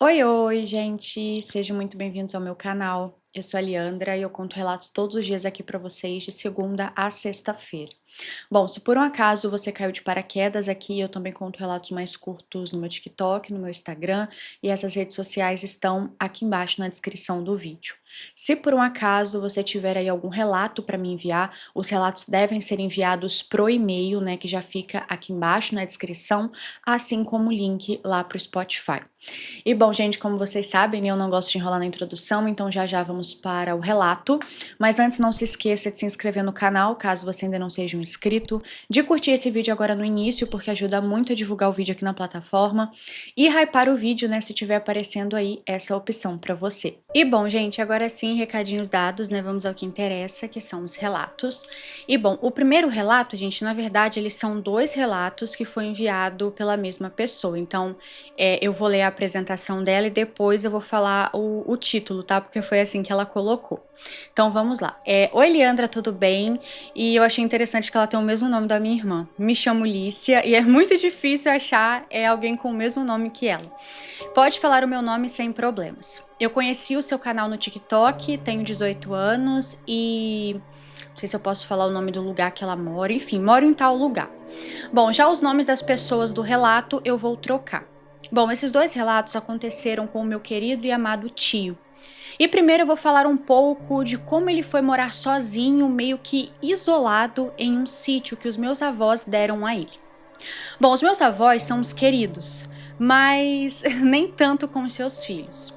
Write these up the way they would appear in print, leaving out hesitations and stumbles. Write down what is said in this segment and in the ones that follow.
Oi, oi, gente! Sejam muito bem-vindos ao meu canal. Eu sou a Liandra e eu conto relatos todos os dias aqui pra vocês, de segunda a sexta-feira. Bom, se por um acaso você caiu de paraquedas aqui, eu também conto relatos mais curtos no meu TikTok, no meu Instagram, e essas redes sociais estão aqui embaixo na descrição do vídeo. Se por um acaso você tiver aí algum relato para me enviar, os relatos devem ser enviados pro e-mail, né, que já fica aqui embaixo na descrição, assim como o link lá pro Spotify. E bom, gente, como vocês sabem, eu não gosto de enrolar na introdução, então já já vamos para o relato. Mas antes, não se esqueça de se inscrever no canal, caso você ainda não seja um inscrito, de curtir esse vídeo agora no início, porque ajuda muito a divulgar o vídeo aqui na plataforma, e hypar o vídeo, né, se tiver aparecendo aí essa opção para você. E bom, gente, agora sim, recadinhos dados, né, vamos ao que interessa, que são os relatos. E bom, o primeiro relato, gente, na verdade, eles são dois relatos que foi enviado pela mesma pessoa, então eu vou ler a apresentação dela e depois eu vou falar o título, tá? Porque foi assim que ela colocou. Então vamos lá. Oi, Leandra, tudo bem? E eu achei interessante que ela tem o mesmo nome da minha irmã. Me chamo Lícia e é muito difícil achar alguém com o mesmo nome que ela. Pode falar o meu nome sem problemas. Eu conheci o seu canal no TikTok, tenho 18 anos e não sei se eu posso falar o nome do lugar que ela mora, enfim, moro em tal lugar. Bom, já os nomes das pessoas do relato eu vou trocar. Bom, esses dois relatos aconteceram com o meu querido e amado tio. E primeiro eu vou falar um pouco de como ele foi morar sozinho, meio que isolado, em um sítio que os meus avós deram a ele. Bom, os meus avós são os queridos, mas nem tanto com os seus filhos.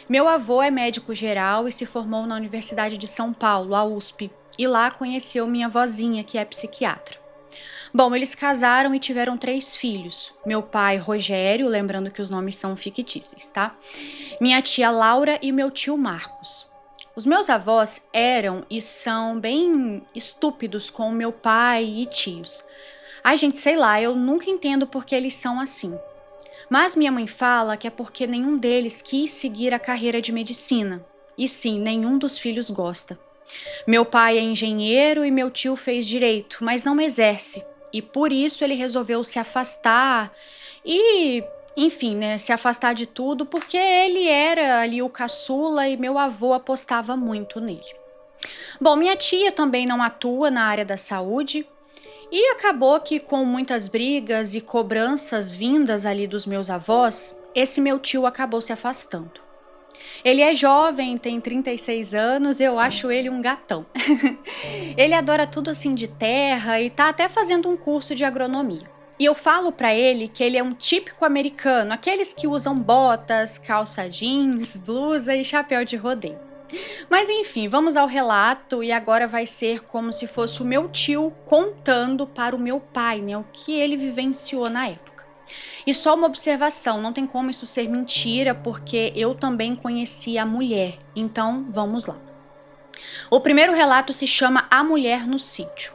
Meu avô é médico geral e se formou na Universidade de São Paulo, a USP, e lá conheceu minha vozinha, que é psiquiatra. Bom, eles casaram e tiveram 3 filhos. Meu pai, Rogério, lembrando que os nomes são fictícios, tá? Minha tia Laura e meu tio Marcos. Os meus avós eram e são bem estúpidos com meu pai e tios. Ai, gente, sei lá, eu nunca entendo por que eles são assim. Mas minha mãe fala que é porque nenhum deles quis seguir a carreira de medicina. E sim, nenhum dos filhos gosta. Meu pai é engenheiro e meu tio fez direito, mas não exerce. E por isso ele resolveu se afastar e, enfim, né, se afastar de tudo, porque ele era ali o caçula e meu avô apostava muito nele. Bom, minha tia também não atua na área da saúde e acabou que com muitas brigas e cobranças vindas ali dos meus avós, esse meu tio acabou se afastando. Ele é jovem, tem 36 anos, eu acho ele um gatão. Ele adora tudo assim de terra e tá até fazendo um curso de agronomia. E eu falo pra ele que ele é um típico americano, aqueles que usam botas, calça jeans, blusa e chapéu de rodeio. Mas enfim, vamos ao relato e agora vai ser como se fosse o meu tio contando para o meu pai, né, o que ele vivenciou na época. E só uma observação, não tem como isso ser mentira, porque eu também conheci a mulher, então vamos lá. O primeiro relato se chama A Mulher no Sítio.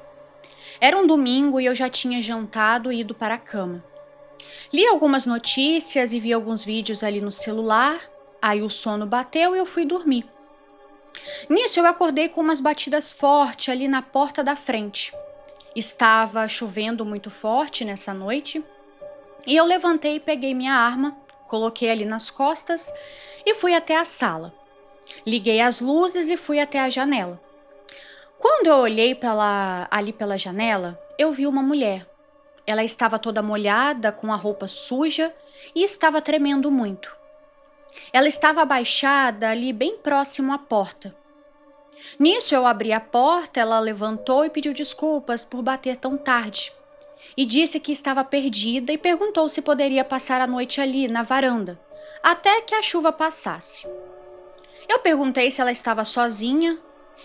Era um domingo e eu já tinha jantado e ido para a cama. Li algumas notícias e vi alguns vídeos ali no celular, aí o sono bateu e eu fui dormir. Nisso eu acordei com umas batidas fortes ali na porta da frente. Estava chovendo muito forte nessa noite e eu levantei e peguei minha arma, coloquei ali nas costas e fui até a sala. Liguei as luzes e fui até a janela. Quando eu olhei ali pela janela, eu vi uma mulher. Ela estava toda molhada, com a roupa suja e estava tremendo muito. Ela estava abaixada ali bem próximo à porta. Nisso eu abri a porta, ela levantou e pediu desculpas por bater tão tarde. E disse que estava perdida e perguntou se poderia passar a noite ali na varanda, até que a chuva passasse. Eu perguntei se ela estava sozinha.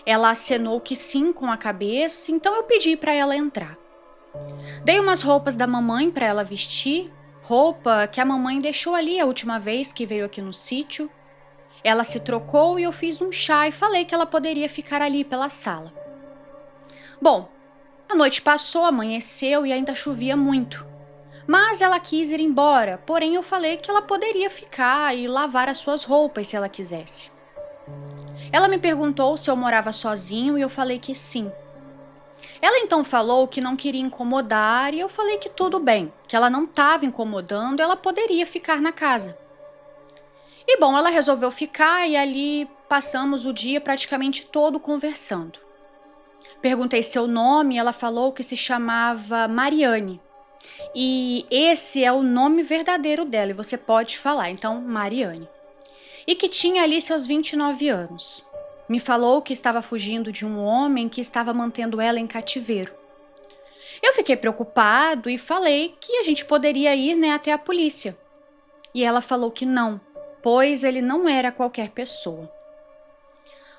Ela acenou que sim com a cabeça, então eu pedi para ela entrar. Dei umas roupas da mamãe para ela vestir, roupa que a mamãe deixou ali a última vez que veio aqui no sítio. Ela se trocou e eu fiz um chá e falei que ela poderia ficar ali pela sala. Bom, a noite passou, amanheceu e ainda chovia muito. Mas ela quis ir embora, porém eu falei que ela poderia ficar e lavar as suas roupas se ela quisesse. Ela me perguntou se eu morava sozinho e eu falei que sim. Ela então falou que não queria incomodar e eu falei que tudo bem, que ela não estava incomodando, ela poderia ficar na casa. E bom, ela resolveu ficar e ali passamos o dia praticamente todo conversando. Perguntei seu nome e ela falou que se chamava Mariane. E esse é o nome verdadeiro dela, e você pode falar, então, Mariane. E que tinha ali seus 29 anos. Me falou que estava fugindo de um homem que estava mantendo ela em cativeiro. Eu fiquei preocupado e falei que a gente poderia ir, até a polícia. E ela falou que não, pois ele não era qualquer pessoa.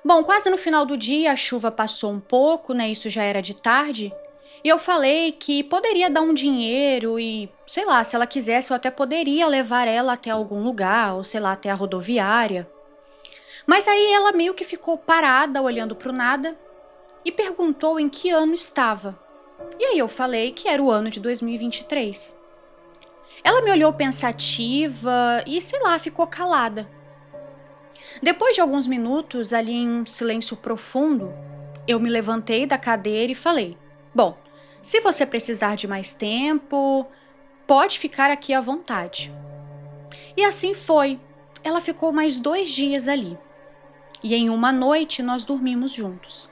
Bom, quase no final do dia a chuva passou um pouco, isso já era de tarde, e eu falei que poderia dar um dinheiro e, sei lá, se ela quisesse eu até poderia levar ela até algum lugar, ou sei lá, até a rodoviária. Mas aí ela meio que ficou parada, olhando para o nada, e perguntou em que ano estava. E aí eu falei que era o ano de 2023. Ela me olhou pensativa e, sei lá, ficou calada. Depois de alguns minutos, ali em um silêncio profundo, eu me levantei da cadeira e falei: bom, se você precisar de mais tempo, pode ficar aqui à vontade. E assim foi. Ela ficou mais 2 dias ali. E em uma noite nós dormimos juntos.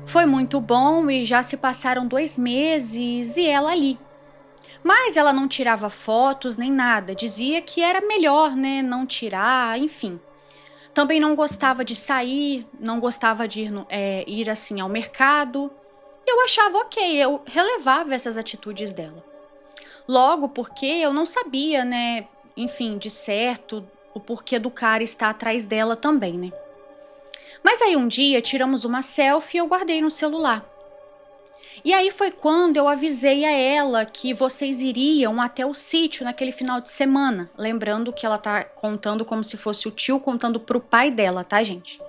Foi muito bom e já se passaram 2 meses e ela ali. Mas ela não tirava fotos nem nada, dizia que era melhor, não tirar, enfim. Também não gostava de sair, não gostava de ir assim ao mercado. Eu achava ok, eu relevava essas atitudes dela. Logo porque eu não sabia, enfim, de certo, o porquê do cara estar atrás dela também, Mas aí um dia tiramos uma selfie e eu guardei no celular. E aí foi quando eu avisei a ela que vocês iriam até o sítio naquele final de semana. Lembrando que ela tá contando como se fosse o tio contando pro pai dela, tá, gente?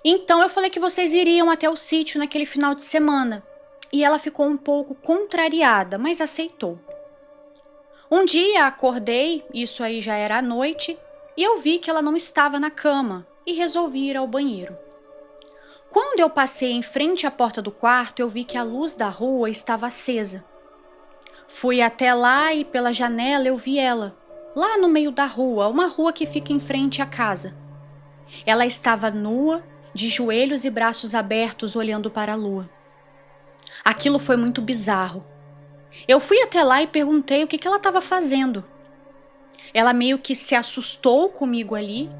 Então eu falei que vocês iriam até o sítio naquele final de semana. E ela ficou um pouco contrariada, mas aceitou. Um dia acordei, isso aí já era à noite, e eu vi que ela não estava na cama e resolvi ir ao banheiro. Quando eu passei em frente à porta do quarto, eu vi que a luz da rua estava acesa. Fui até lá e pela janela eu vi ela, lá no meio da rua, uma rua que fica em frente à casa. Ela estava nua, de joelhos e braços abertos, olhando para a lua. Aquilo foi muito bizarro. Eu fui até lá e perguntei o que ela estava fazendo. Ela meio que se assustou comigo ali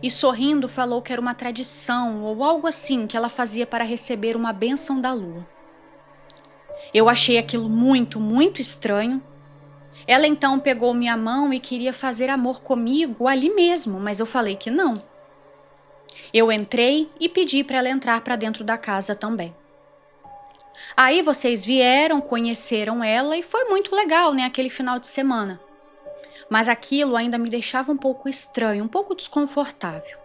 e sorrindo falou que era uma tradição ou algo assim que ela fazia para receber uma bênção da lua. Eu achei aquilo muito, muito estranho. Ela então pegou minha mão e queria fazer amor comigo ali mesmo, mas eu falei que não. Eu entrei e pedi para ela entrar para dentro da casa também. Aí vocês vieram, conheceram ela e foi muito legal, aquele final de semana. Mas aquilo ainda me deixava um pouco estranho, um pouco desconfortável.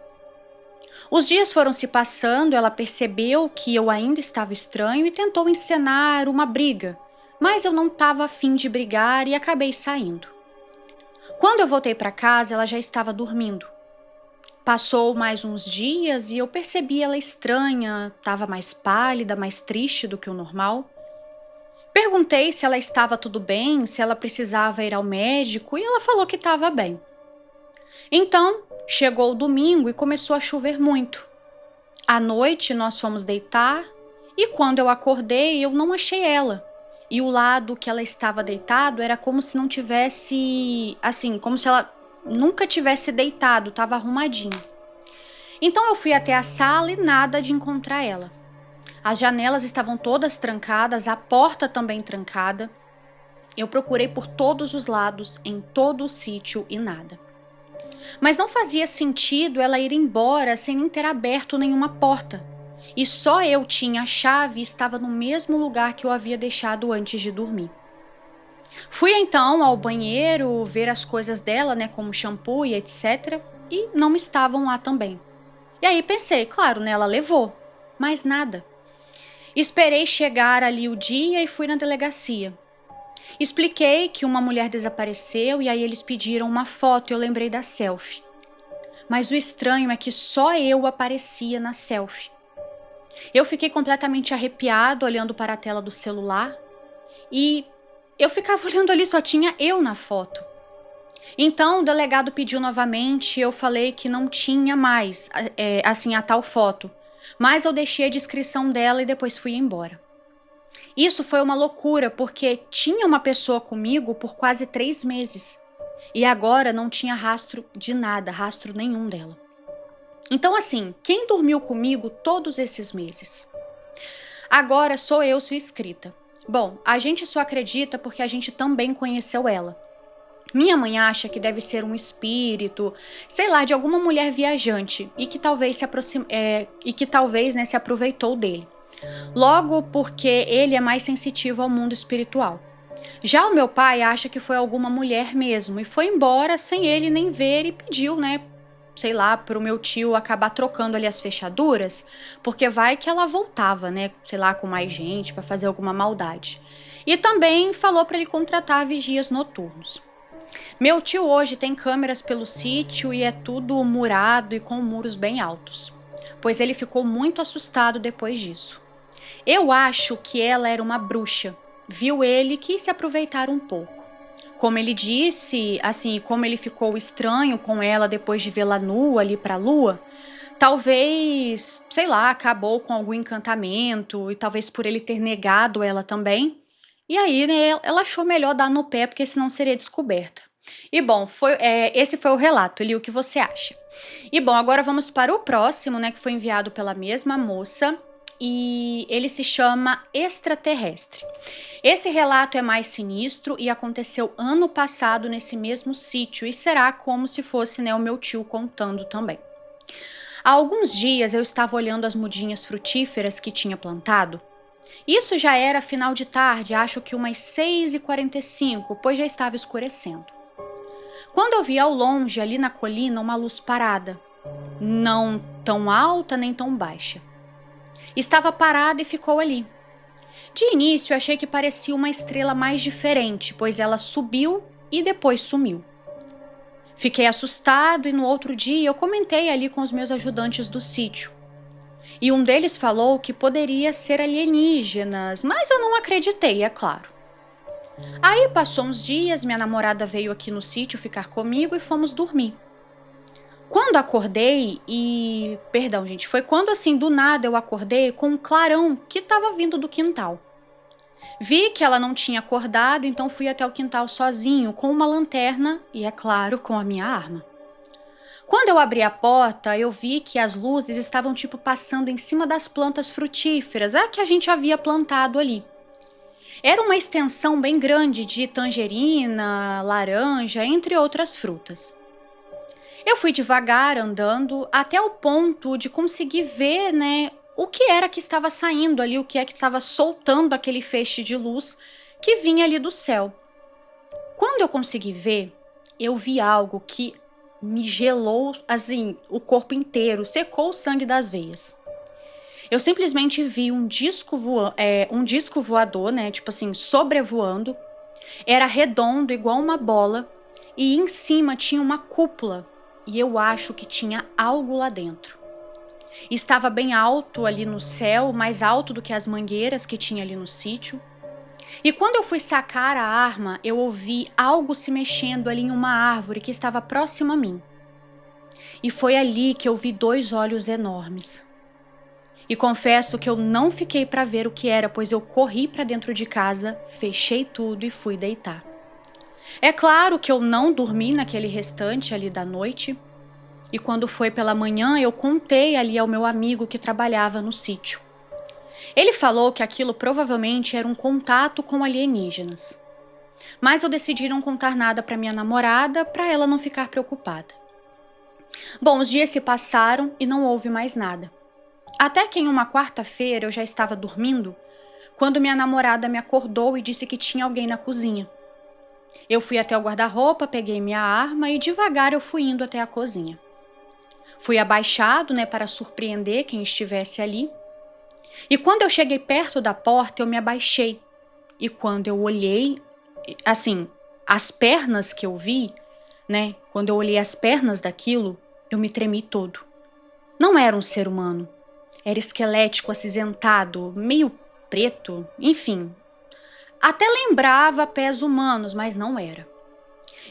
Os dias foram se passando, ela percebeu que eu ainda estava estranho e tentou encenar uma briga, mas eu não estava afim de brigar e acabei saindo. Quando eu voltei para casa, ela já estava dormindo. Passou mais uns dias e eu percebi ela estranha, estava mais pálida, mais triste do que o normal. Perguntei se ela estava tudo bem, se ela precisava ir ao médico e ela falou que estava bem. Então, chegou o domingo e começou a chover muito. À noite nós fomos deitar e quando eu acordei eu não achei ela. E o lado que ela estava deitado era como se não tivesse, assim, como se ela nunca tivesse deitado, estava arrumadinho. Então eu fui até a sala e nada de encontrar ela. As janelas estavam todas trancadas, a porta também trancada. Eu procurei por todos os lados, em todo o sítio e nada. Mas não fazia sentido ela ir embora sem nem ter aberto nenhuma porta. E só eu tinha a chave e estava no mesmo lugar que eu havia deixado antes de dormir. Fui então ao banheiro ver as coisas dela, como shampoo e etc. E não estavam lá também. E aí pensei, claro, ela levou, mas nada. Esperei chegar ali o dia e fui na delegacia. Expliquei que uma mulher desapareceu e aí eles pediram uma foto e eu lembrei da selfie. Mas o estranho é que só eu aparecia na selfie. Eu fiquei completamente arrepiado olhando para a tela do celular e eu ficava olhando ali, só tinha eu na foto. Então o delegado pediu novamente, eu falei que não tinha mais, assim, a tal foto. Mas eu deixei a descrição dela e depois fui embora. Isso foi uma loucura, porque tinha uma pessoa comigo por quase 3 meses. E agora não tinha rastro de nada, rastro nenhum dela. Então assim, quem dormiu comigo todos esses meses? Agora sou eu sua inscrita. Bom, a gente só acredita porque a gente também conheceu ela. Minha mãe acha que deve ser um espírito, sei lá, de alguma mulher viajante e que talvez né, se aproveitou dele. Logo porque ele é mais sensitivo ao mundo espiritual. Já o meu pai acha que foi alguma mulher mesmo e foi embora sem ele nem ver e pediu, né, sei lá, pro meu tio acabar trocando ali as fechaduras, porque vai que ela voltava, né, sei lá, com mais gente para fazer alguma maldade. E também falou para ele contratar vigias noturnos. Meu tio hoje tem câmeras pelo sítio e é tudo murado e com muros bem altos, pois ele ficou muito assustado depois disso. Eu acho que ela era uma bruxa, viu ele e quis se aproveitar um pouco. Como ele disse, assim, como ele ficou estranho com ela depois de vê-la nua ali pra lua, talvez, sei lá, acabou com algum encantamento e talvez por ele ter negado ela também. E aí, né, ela achou melhor dar no pé porque senão seria descoberta. E bom, esse foi o relato, Eli, o que você acha? E bom, agora vamos para o próximo, né, que foi enviado pela mesma moça e ele se chama Extraterrestre. Esse relato é mais sinistro e aconteceu ano passado nesse mesmo sítio e será como se fosse, né, o meu tio contando também. Há alguns dias eu estava olhando as mudinhas frutíferas que tinha plantado. Isso já era final de tarde, acho que umas 6h45, pois já estava escurecendo. Quando eu vi ao longe, ali na colina, uma luz parada. Não tão alta nem tão baixa. Estava parada e ficou ali. De início, eu achei que parecia uma estrela mais diferente, pois ela subiu e depois sumiu. Fiquei assustado e no outro dia eu comentei ali com os meus ajudantes do sítio. E um deles falou que poderia ser alienígenas, mas eu não acreditei, é claro. Aí passou uns dias, minha namorada veio aqui no sítio ficar comigo e fomos dormir. Quando acordei Perdão, gente, foi quando assim do nada eu acordei com um clarão que estava vindo do quintal. Vi que ela não tinha acordado, então fui até o quintal sozinho, com uma lanterna e, é claro, com a minha arma. Quando eu abri a porta, eu vi que as luzes estavam tipo passando em cima das plantas frutíferas, que a gente havia plantado ali. Era uma extensão bem grande de tangerina, laranja, entre outras frutas. Eu fui devagar andando até o ponto de conseguir ver, né, o que era que estava saindo ali, o que é que estava soltando aquele feixe de luz que vinha ali do céu. Quando eu consegui ver, eu vi algo que me gelou, assim, o corpo inteiro, secou o sangue das veias. Eu simplesmente vi um disco voador, né, tipo assim, sobrevoando. Era redondo, igual uma bola, e em cima tinha uma cúpula, e eu acho que tinha algo lá dentro. Estava bem alto ali no céu, mais alto do que as mangueiras que tinha ali no sítio. E quando eu fui sacar a arma, eu ouvi algo se mexendo ali em uma árvore que estava próxima a mim. E foi ali que eu vi 2 olhos enormes. E confesso que eu não fiquei para ver o que era, pois eu corri para dentro de casa, fechei tudo e fui deitar. É claro que eu não dormi naquele restante ali da noite. E quando foi pela manhã, eu contei ali ao meu amigo que trabalhava no sítio. Ele falou que aquilo provavelmente era um contato com alienígenas. Mas eu decidi não contar nada para minha namorada, para ela não ficar preocupada. Bom, os dias se passaram e não houve mais nada. Até que em uma quarta-feira eu já estava dormindo, quando minha namorada me acordou e disse que tinha alguém na cozinha. Eu fui até o guarda-roupa, peguei minha arma e devagar eu fui indo até a cozinha. Fui abaixado, né, para surpreender quem estivesse ali. E quando eu cheguei perto da porta, eu me abaixei. E quando eu olhei, assim, as pernas que eu vi, né, quando eu olhei as pernas daquilo, eu me tremi todo. Não era um ser humano. Era esquelético, acinzentado, meio preto, enfim. Até lembrava pés humanos, mas não era.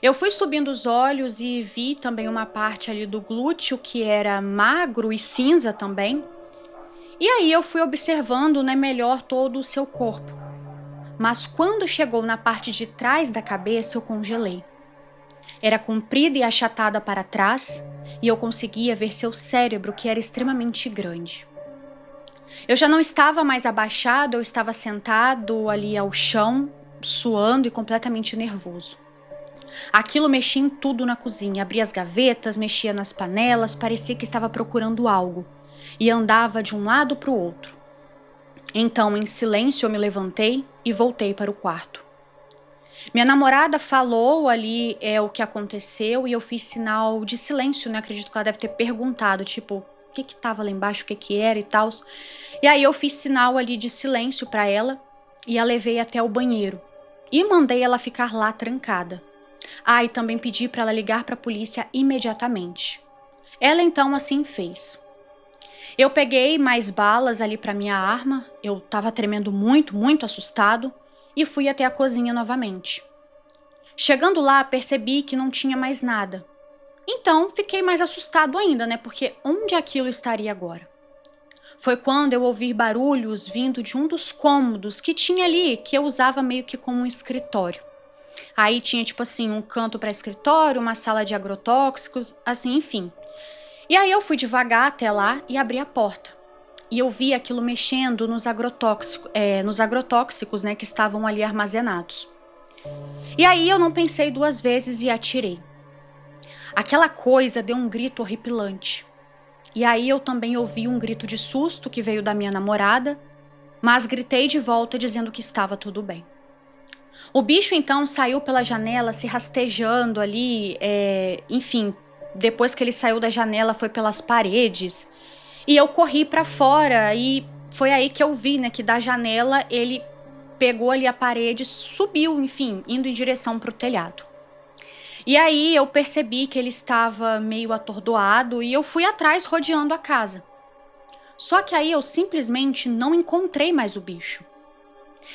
Eu fui subindo os olhos e vi também uma parte ali do glúteo que era magro e cinza também. E aí eu fui observando, né, melhor todo o seu corpo. Mas quando chegou na parte de trás da cabeça, eu congelei. Era comprida e achatada para trás, e eu conseguia ver seu cérebro, que era extremamente grande. Eu já não estava mais abaixado, eu estava sentado ali ao chão, suando e completamente nervoso. Aquilo mexia em tudo na cozinha, abria as gavetas, mexia nas panelas, parecia que estava procurando algo, e andava de um lado para o outro. Então, em silêncio, eu me levantei e voltei para o quarto. Minha namorada falou ali o que aconteceu e eu fiz sinal de silêncio, né? Acredito que ela deve ter perguntado, tipo, o que tava lá embaixo, o que era e tal. E aí eu fiz sinal ali de silêncio para ela e a levei até o banheiro e mandei ela ficar lá trancada. Ah, e também pedi para ela ligar para a polícia imediatamente. Ela então assim fez. Eu peguei mais balas ali para minha arma, eu tava tremendo muito, muito assustado e fui até a cozinha novamente. Chegando lá, percebi que não tinha mais nada. Então, fiquei mais assustado ainda, né? Porque onde aquilo estaria agora? Foi quando eu ouvi barulhos vindo de um dos cômodos que tinha ali, que eu usava meio que como um escritório. Aí tinha, tipo assim, um canto para escritório, uma sala de agrotóxicos, assim, enfim. E aí eu fui devagar até lá e abri a porta. E eu vi aquilo mexendo nos agrotóxicos, né, que estavam ali armazenados. E aí eu não pensei duas vezes e atirei. Aquela coisa deu um grito horripilante. E aí eu também ouvi um grito de susto que veio da minha namorada, mas gritei de volta dizendo que estava tudo bem. O bicho então saiu pela janela se rastejando ali, enfim, depois que ele saiu da janela foi pelas paredes. E eu corri pra fora e foi aí que eu vi, né, que da janela ele pegou ali a parede, subiu, enfim, indo em direção pro telhado. E aí eu percebi que ele estava meio atordoado e eu fui atrás rodeando a casa. Só que aí eu simplesmente não encontrei mais o bicho.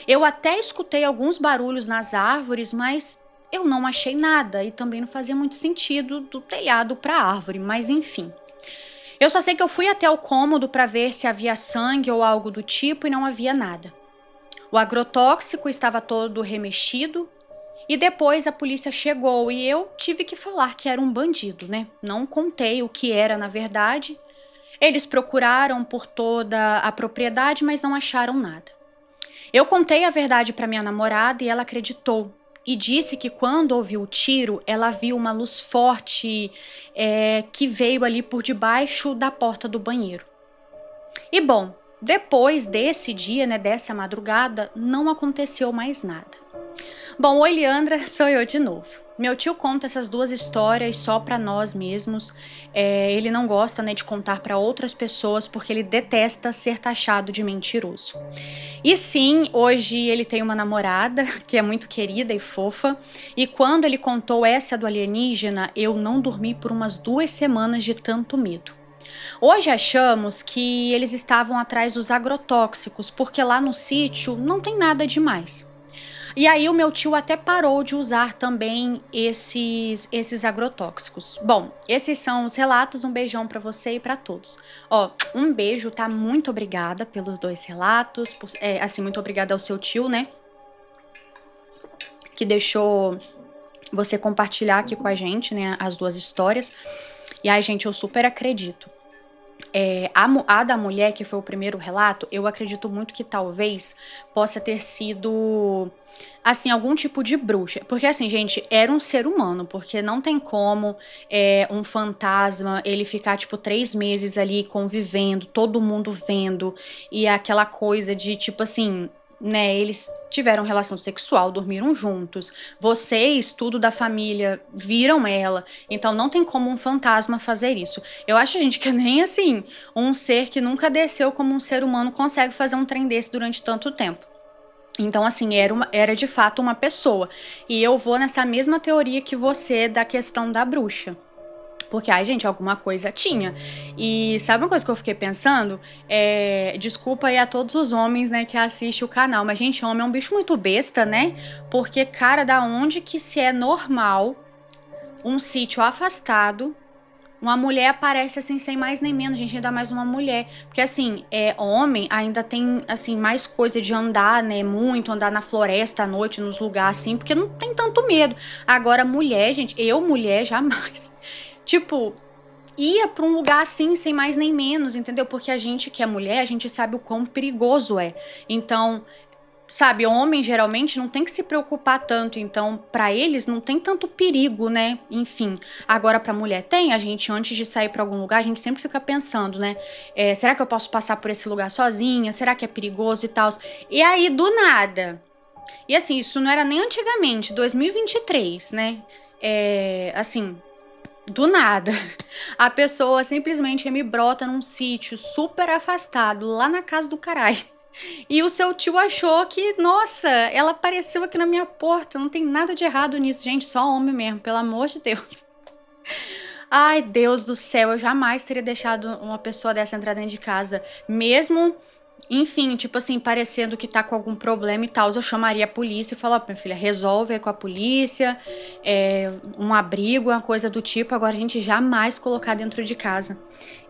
Eu até escutei alguns barulhos nas árvores, mas eu não achei nada e também não fazia muito sentido do telhado para a árvore, mas enfim. Eu só sei que eu fui até o cômodo para ver se havia sangue ou algo do tipo e não havia nada. O agrotóxico estava todo remexido e depois a polícia chegou e eu tive que falar que era um bandido, né? Não contei o que era na verdade. Eles procuraram por toda a propriedade, mas não acharam nada. Eu contei a verdade para minha namorada e ela acreditou. E disse que quando ouviu o tiro, ela viu uma luz forte que veio ali por debaixo da porta do banheiro. E bom, depois desse dia, né, dessa madrugada, não aconteceu mais nada. Bom, oi Leandra, sou eu de novo. Meu tio conta essas duas histórias só pra nós mesmos. Ele não gosta, né, de contar pra outras pessoas porque ele detesta ser taxado de mentiroso. E sim, hoje ele tem uma namorada que é muito querida e fofa. E quando ele contou essa do alienígena, eu não dormi por umas 2 semanas de tanto medo. Hoje achamos que eles estavam atrás dos agrotóxicos porque lá no sítio não tem nada demais. E aí o meu tio até parou de usar também esses agrotóxicos. Bom, esses são os relatos, um beijão pra você e pra todos. Ó, um beijo, tá? Muito obrigada pelos 2 relatos, assim, muito obrigada ao seu tio, né? Que deixou você compartilhar aqui com a gente, né, as 2 histórias. E aí, gente, eu super acredito. A da mulher, que foi o primeiro relato, eu acredito muito que talvez possa ter sido, assim, algum tipo de bruxa. Porque, assim, gente, era um ser humano, porque não tem como um fantasma, ele ficar, tipo, 3 meses ali convivendo, todo mundo vendo, e aquela coisa de, tipo, assim, né, eles tiveram relação sexual, dormiram juntos, vocês, tudo da família, viram ela, então não tem como um fantasma fazer isso. Eu acho, gente, que nem assim, um ser que nunca desceu como um ser humano consegue fazer um trem desse durante tanto tempo. Então, assim, era de fato uma pessoa. E eu vou nessa mesma teoria que você da questão da bruxa. Porque, ai, gente, alguma coisa tinha. E sabe uma coisa que eu fiquei pensando? Desculpa aí a todos os homens, né, que assistem o canal. Mas, gente, homem é um bicho muito besta, né? Porque, cara, da onde que se é normal um sítio afastado. Uma mulher aparece assim, sem mais nem menos, gente, ainda mais uma mulher. Porque assim, homem ainda tem, assim, mais coisa de andar, né? Muito, andar na floresta à noite, nos lugares assim, porque não tem tanto medo. Agora, mulher, gente, mulher, jamais. Tipo, ia pra um lugar assim, sem mais nem menos, entendeu? Porque a gente que é mulher, a gente sabe o quão perigoso é. Então, sabe, homem geralmente não tem que se preocupar tanto, então pra eles não tem tanto perigo, né? Enfim, agora pra mulher tem, a gente antes de sair pra algum lugar, a gente sempre fica pensando, né? Será que eu posso passar por esse lugar sozinha? Será que é perigoso e tal? E aí, do nada. E assim, isso não era nem antigamente, 2023, né? Assim, do nada. A pessoa simplesmente me brota num sítio super afastado, lá na casa do caralho. E o seu tio achou que, nossa, ela apareceu aqui na minha porta. Não tem nada de errado nisso, gente. Só homem mesmo, pelo amor de Deus. Ai, Deus do céu, eu jamais teria deixado uma pessoa dessa entrar dentro de casa. Mesmo, enfim, tipo assim, parecendo que tá com algum problema e tal. Eu chamaria a polícia e falaria, minha filha, resolve aí com a polícia, um abrigo, uma coisa do tipo. Agora a gente jamais colocar dentro de casa.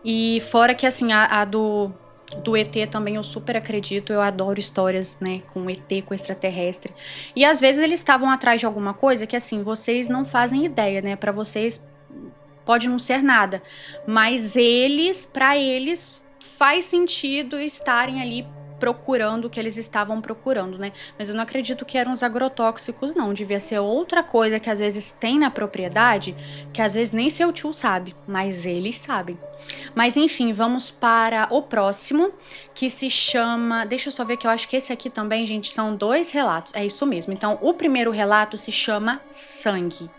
E fora que, assim, a do ET também eu super acredito, eu adoro histórias, né, com ET, com extraterrestre. E às vezes eles estavam atrás de alguma coisa que, assim, vocês não fazem ideia, né, pra vocês pode não ser nada, mas pra eles faz sentido estarem ali procurando o que eles estavam procurando, né? Mas eu não acredito que eram os agrotóxicos, não. Devia ser outra coisa que às vezes tem na propriedade, que às vezes nem seu tio sabe, mas eles sabem. Mas enfim, vamos para o próximo, que se chama... Deixa eu só ver que eu acho que esse aqui também, gente, são 2 relatos. É isso mesmo. Então, o primeiro relato se chama Sangue.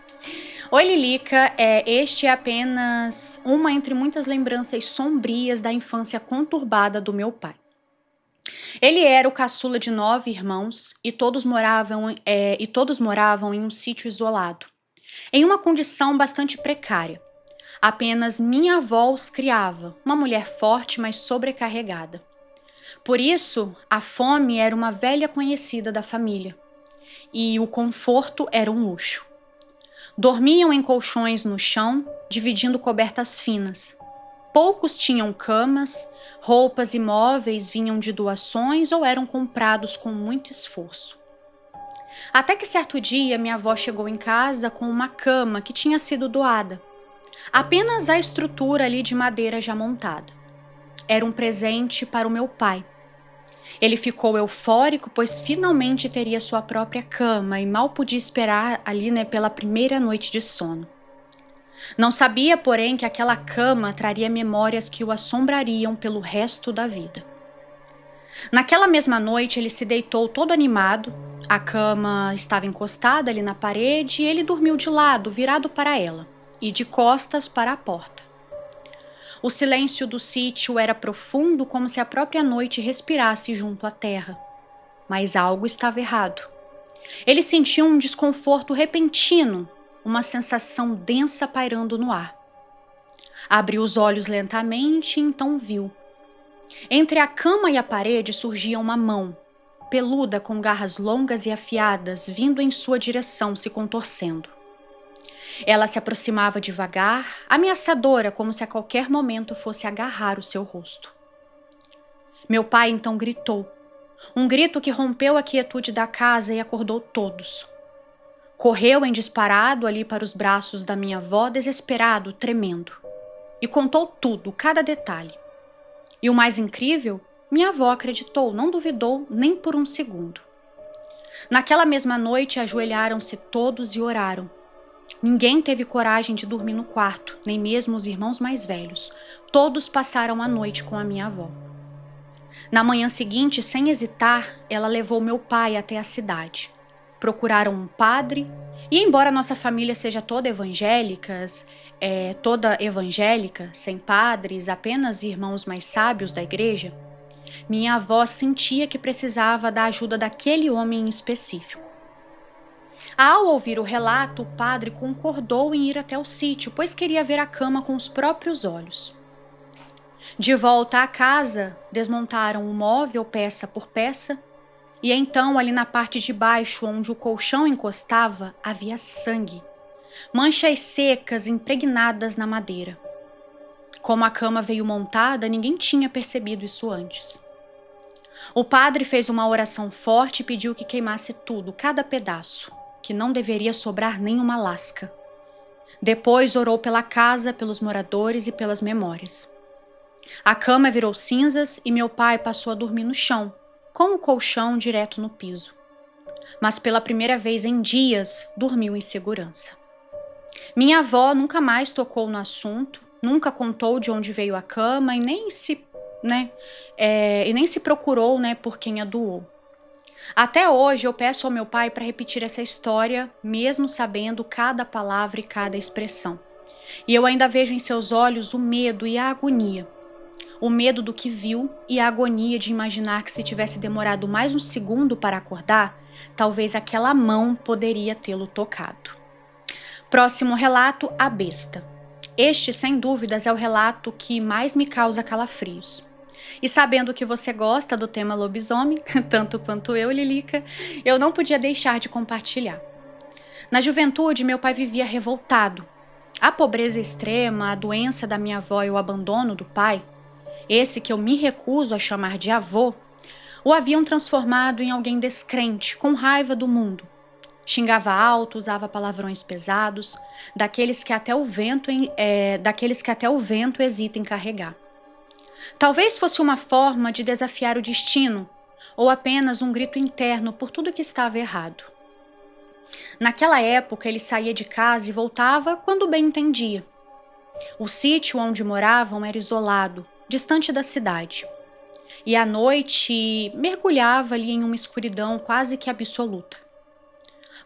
Oi, Lilica, este é apenas uma entre muitas lembranças sombrias da infância conturbada do meu pai. Ele era o caçula de 9 irmãos e todos moravam em um sítio isolado, em uma condição bastante precária. Apenas minha avó os criava, uma mulher forte, mas sobrecarregada. Por isso, a fome era uma velha conhecida da família e o conforto era um luxo. Dormiam em colchões no chão, dividindo cobertas finas. Poucos tinham camas, roupas e móveis vinham de doações ou eram comprados com muito esforço. Até que certo dia minha avó chegou em casa com uma cama que tinha sido doada. Apenas a estrutura ali de madeira já montada. Era um presente para o meu pai. Ele ficou eufórico, pois finalmente teria sua própria cama e mal podia esperar ali, né, pela primeira noite de sono. Não sabia, porém, que aquela cama traria memórias que o assombrariam pelo resto da vida. Naquela mesma noite, ele se deitou todo animado, a cama estava encostada ali na parede e ele dormiu de lado, virado para ela, e de costas para a porta. O silêncio do sítio era profundo, como se a própria noite respirasse junto à terra. Mas algo estava errado. Ele sentiu um desconforto repentino, uma sensação densa pairando no ar. Abriu os olhos lentamente e então viu. Entre a cama e a parede surgia uma mão, peluda com garras longas e afiadas, vindo em sua direção, se contorcendo. Ela se aproximava devagar, ameaçadora, como se a qualquer momento fosse agarrar o seu rosto. Meu pai então gritou, um grito que rompeu a quietude da casa e acordou todos. Correu em disparado ali para os braços da minha avó, desesperado, tremendo, e contou tudo, cada detalhe. E o mais incrível, minha avó acreditou, não duvidou nem por um segundo. Naquela mesma noite, ajoelharam-se todos e oraram. Ninguém teve coragem de dormir no quarto, nem mesmo os irmãos mais velhos. Todos passaram a noite com a minha avó. Na manhã seguinte, sem hesitar, ela levou meu pai até a cidade. Procuraram um padre, e embora nossa família seja toda evangélica, sem padres, apenas irmãos mais sábios da igreja, minha avó sentia que precisava da ajuda daquele homem em específico. Ao ouvir o relato, o padre concordou em ir até o sítio, pois queria ver a cama com os próprios olhos. De volta à casa, desmontaram o móvel peça por peça, e então ali na parte de baixo, onde o colchão encostava, havia sangue. manchas secas impregnadas na madeira. Como a cama veio montada, ninguém tinha percebido isso antes. O padre fez uma oração forte e pediu que queimasse tudo, cada pedaço, que não deveria sobrar nenhuma lasca. Depois orou pela casa, pelos moradores e pelas memórias. A cama virou cinzas e meu pai passou a dormir no chão, com o colchão direto no piso. Mas pela primeira vez em dias, dormiu em segurança. Minha avó nunca mais tocou no assunto, nunca contou de onde veio a cama e nem se procurou, por quem a doou. Até hoje eu peço ao meu pai para repetir essa história, mesmo sabendo cada palavra e cada expressão. E eu ainda vejo em seus olhos o medo e a agonia. O medo do que viu e a agonia de imaginar que se tivesse demorado mais um segundo para acordar, talvez aquela mão poderia tê-lo tocado. Próximo relato, a besta. Este, sem dúvidas, é o relato que mais me causa calafrios. E sabendo que você gosta do tema lobisomem, tanto quanto eu, Lilica, eu não podia deixar de compartilhar. Na juventude, meu pai vivia revoltado. A pobreza extrema, a doença da minha avó e o abandono do pai, esse que eu me recuso a chamar de avô, o haviam transformado em alguém descrente, com raiva do mundo. Xingava alto, usava palavrões pesados, daqueles que até o vento hesita em carregar. Talvez fosse uma forma de desafiar o destino, ou apenas um grito interno por tudo que estava errado. Naquela época, ele saía de casa e voltava quando bem entendia. O sítio onde moravam era isolado, distante da cidade. E à noite mergulhava ali em uma escuridão quase que absoluta.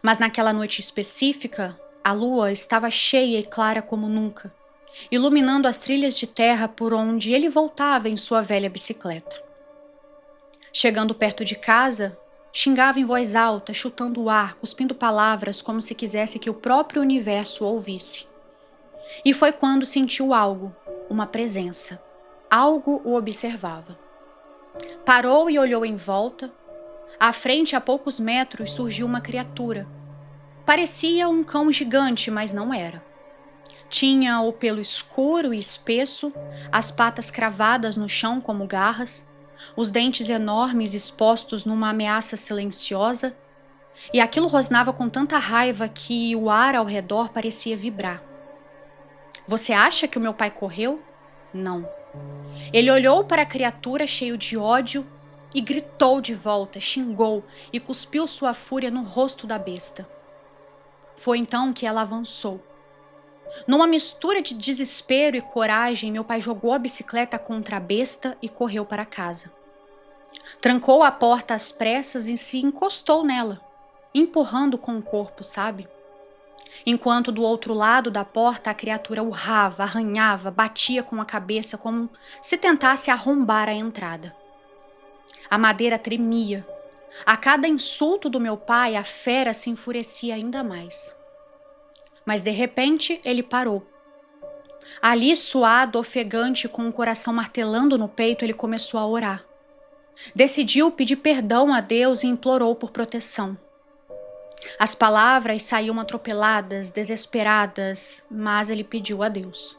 Mas naquela noite específica, a lua estava cheia e clara como nunca, iluminando as trilhas de terra por onde ele voltava em sua velha bicicleta. Chegando perto de casa, xingava em voz alta, chutando o ar, cuspindo palavras como se quisesse que o próprio universo ouvisse. E foi quando sentiu algo, uma presença. Algo o observava. Parou e olhou em volta. À frente, a poucos metros, surgiu uma criatura. Parecia um cão gigante, mas não era. Tinha o pelo escuro e espesso, as patas cravadas no chão como garras, os dentes enormes expostos numa ameaça silenciosa, e aquilo rosnava com tanta raiva que o ar ao redor parecia vibrar. Você acha que o meu pai correu? Não. Ele olhou para a criatura cheio de ódio e gritou de volta, xingou e cuspiu sua fúria no rosto da besta. Foi então que ela avançou. Numa mistura de desespero e coragem, meu pai jogou a bicicleta contra a besta e correu para casa. Trancou a porta às pressas e se encostou nela, empurrando com o corpo, sabe? Enquanto do outro lado da porta a criatura urrava, arranhava, batia com a cabeça como se tentasse arrombar a entrada. A madeira tremia. A cada insulto do meu pai, a fera se enfurecia ainda mais. Mas de repente ele parou. Ali, suado, ofegante, com o coração martelando no peito, ele começou a orar. Decidiu pedir perdão a Deus e implorou por proteção. As palavras saíam atropeladas, desesperadas, mas ele pediu a Deus.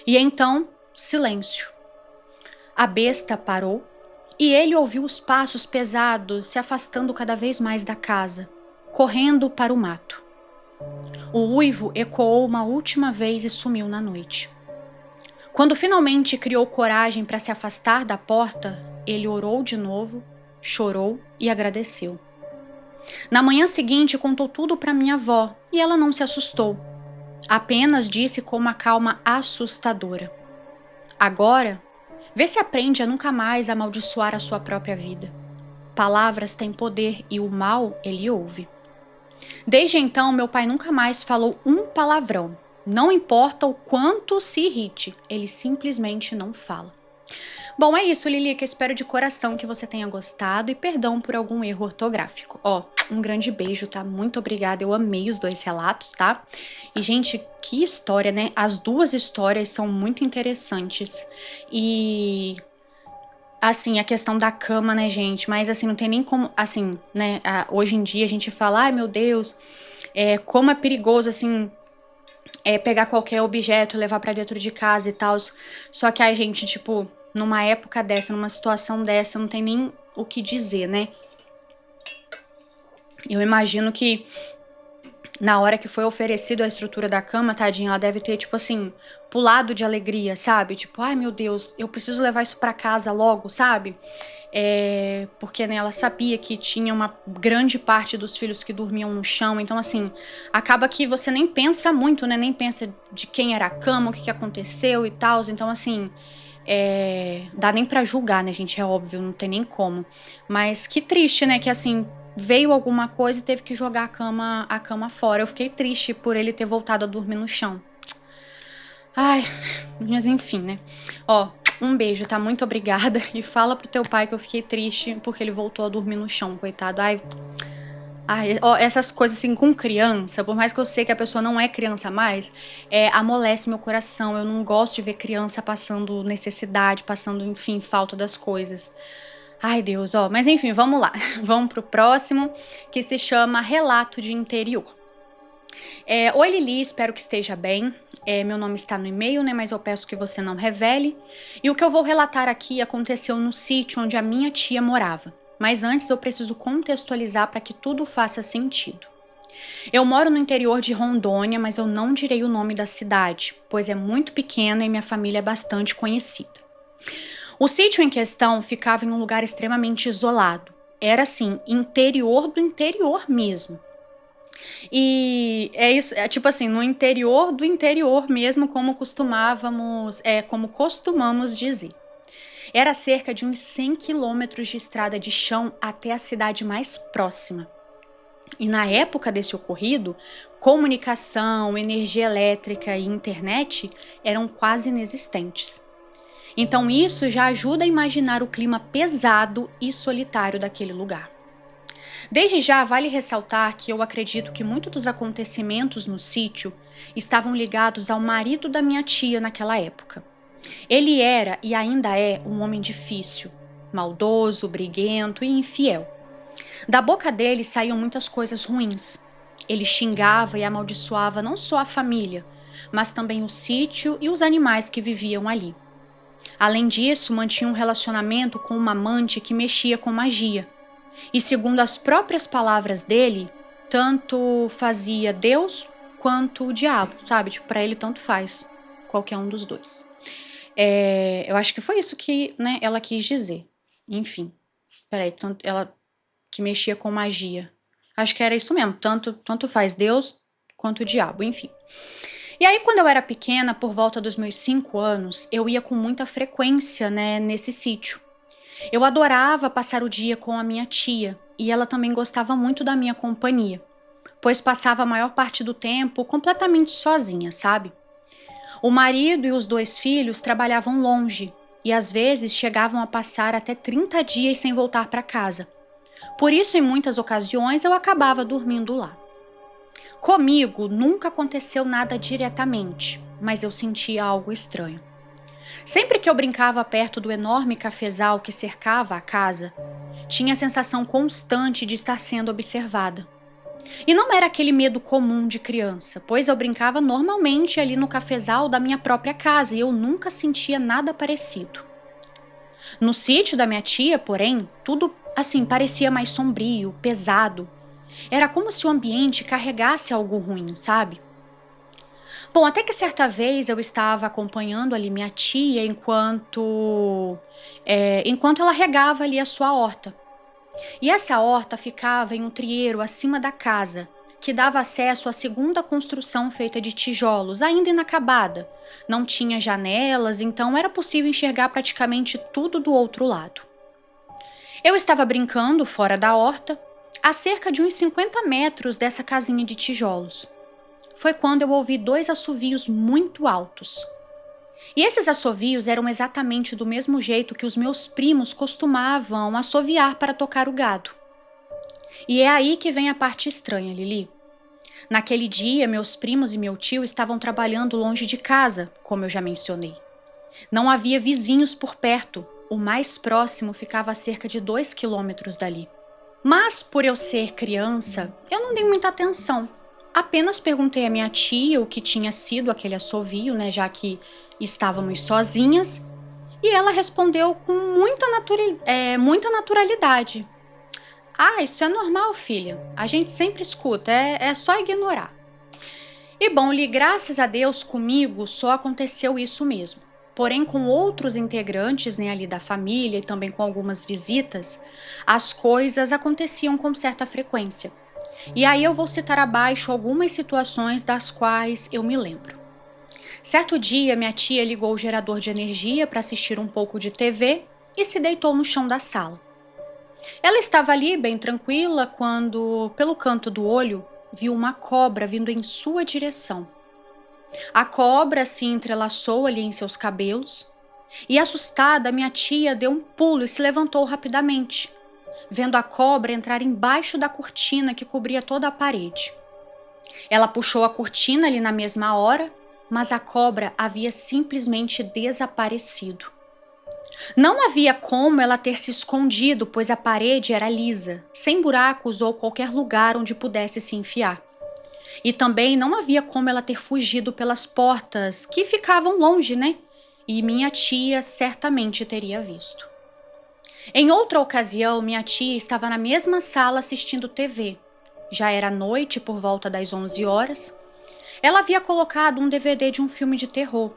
E então, silêncio. A besta parou e ele ouviu os passos pesados se afastando cada vez mais da casa, correndo para o mato. O uivo ecoou uma última vez e sumiu na noite. Quando finalmente criou coragem para se afastar da porta, ele orou de novo, chorou e agradeceu. Na manhã seguinte, contou tudo para minha avó e ela não se assustou. Apenas disse com uma calma assustadora: agora, vê se aprende a nunca mais amaldiçoar a sua própria vida. Palavras têm poder e o mal ele ouve. Desde então, meu pai nunca mais falou um palavrão. Não importa o quanto se irrite, ele simplesmente não fala. Bom, é isso, Lilica. Espero de coração que você tenha gostado e perdão por algum erro ortográfico. Um grande beijo, tá? Muito obrigada. Eu amei os dois relatos, tá? E, gente, que história, né? As duas histórias são muito interessantes. E... assim, a questão da cama, né, gente? Mas, assim, não tem nem como... assim, né? Hoje em dia a gente fala, ai, meu Deus, Como é perigoso, assim, pegar qualquer objeto, levar pra dentro de casa e tal. Só que a gente, tipo, numa época dessa, numa situação dessa, não tem nem o que dizer, né? Eu imagino que na hora que foi oferecido a estrutura da cama, tadinha, ela deve ter, tipo assim, pulado de alegria, sabe? Tipo, ai meu Deus, eu preciso levar isso pra casa logo, sabe? Porque né, ela sabia que tinha uma grande parte dos filhos que dormiam no chão, então assim, acaba que você nem pensa muito, né? Nem pensa de quem era a cama, o que aconteceu e tal, então assim, dá nem pra julgar, né, gente? É óbvio, não tem nem como. Mas que triste, né? Que assim, veio alguma coisa e teve que jogar a cama fora. Eu fiquei triste por ele ter voltado a dormir no chão. Ai, mas enfim, né? Ó, um beijo, tá? Muito obrigada. E fala pro teu pai que eu fiquei triste porque ele voltou a dormir no chão, coitado. Ai, ó, essas coisas assim com criança, por mais que eu sei que a pessoa não é criança mais, amolece meu coração. Eu não gosto de ver criança passando necessidade, passando, enfim, falta das coisas. Ai, Deus, ó. Mas enfim, vamos lá. Vamos pro próximo, que se chama Relato de Interior. Oi, Lili, espero que esteja bem. Meu nome está no e-mail, né? Mas eu peço que você não revele. E o que eu vou relatar aqui aconteceu no sítio onde a minha tia morava. Mas antes eu preciso contextualizar para que tudo faça sentido. Eu moro no interior de Rondônia, mas eu não direi o nome da cidade, pois é muito pequena e minha família é bastante conhecida. O sítio em questão ficava em um lugar extremamente isolado. Era assim, interior do interior mesmo. E é isso, tipo assim, no interior do interior mesmo, como costumamos dizer. Era cerca de uns 100 quilômetros de estrada de chão até a cidade mais próxima. E na época desse ocorrido, comunicação, energia elétrica e internet eram quase inexistentes. Então isso já ajuda a imaginar o clima pesado e solitário daquele lugar. Desde já vale ressaltar que eu acredito que muitos dos acontecimentos no sítio estavam ligados ao marido da minha tia naquela época. Ele era e ainda é um homem difícil, maldoso, briguento e infiel. Da boca dele saíam muitas coisas ruins. Ele xingava e amaldiçoava não só a família, mas também o sítio e os animais que viviam ali. Além disso, mantinha um relacionamento com uma amante que mexia com magia. E segundo as próprias palavras dele, tanto fazia Deus quanto o diabo, sabe? Tipo, pra ele tanto faz, qualquer um dos dois. Eu acho que foi isso que, né, ela quis dizer. Enfim, peraí, ela que mexia com magia. Acho que era isso mesmo, tanto faz Deus quanto o diabo, enfim. E aí, quando eu era pequena, por volta dos meus 5 anos, eu ia com muita frequência, né, nesse sítio. Eu adorava passar o dia com a minha tia e ela também gostava muito da minha companhia, pois passava a maior parte do tempo completamente sozinha, sabe? O marido e os 2 filhos trabalhavam longe e às vezes chegavam a passar até 30 dias sem voltar para casa. Por isso, em muitas ocasiões, eu acabava dormindo lá. Comigo nunca aconteceu nada diretamente, mas eu sentia algo estranho. Sempre que eu brincava perto do enorme cafezal que cercava a casa, tinha a sensação constante de estar sendo observada. E não era aquele medo comum de criança, pois eu brincava normalmente ali no cafezal da minha própria casa e eu nunca sentia nada parecido. No sítio da minha tia, porém, tudo assim parecia mais sombrio, pesado. Era como se o ambiente carregasse algo ruim, sabe? Bom, até que certa vez eu estava acompanhando ali minha tia enquanto ela regava ali a sua horta. E essa horta ficava em um trieiro acima da casa, que dava acesso à segunda construção feita de tijolos, ainda inacabada. Não tinha janelas, então era possível enxergar praticamente tudo do outro lado. Eu estava brincando fora da horta, a cerca de uns 50 metros dessa casinha de tijolos. Foi quando eu ouvi 2 assovios muito altos. E esses assovios eram exatamente do mesmo jeito que os meus primos costumavam assoviar para tocar o gado. E é aí que vem a parte estranha, Lili. Naquele dia, meus primos e meu tio estavam trabalhando longe de casa, como eu já mencionei. Não havia vizinhos por perto, o mais próximo ficava a cerca de 2 quilômetros dali. Mas, por eu ser criança, eu não dei muita atenção. apenas perguntei à minha tia o que tinha sido aquele assovio, né, já que estávamos sozinhas, e ela respondeu com muita naturalidade. Ah, isso é normal, filha. A gente sempre escuta, é só ignorar. E bom, graças a Deus comigo só aconteceu isso mesmo. Porém, com outros integrantes, né, ali da família e também com algumas visitas, as coisas aconteciam com certa frequência. E aí eu vou citar abaixo algumas situações das quais eu me lembro. Certo dia, minha tia ligou o gerador de energia para assistir um pouco de TV e se deitou no chão da sala. Ela estava ali bem tranquila quando, pelo canto do olho, viu uma cobra vindo em sua direção. A cobra se entrelaçou ali em seus cabelos e, assustada, minha tia deu um pulo e se levantou rapidamente, vendo a cobra entrar embaixo da cortina que cobria toda a parede. Ela puxou a cortina ali na mesma hora, mas a cobra havia simplesmente desaparecido. Não havia como ela ter se escondido, pois a parede era lisa, sem buracos ou qualquer lugar onde pudesse se enfiar. E também não havia como ela ter fugido pelas portas, que ficavam longe, né? E minha tia certamente teria visto. Em outra ocasião, minha tia estava na mesma sala assistindo TV. Já era noite, por volta das 11 horas. Ela havia colocado um DVD de um filme de terror.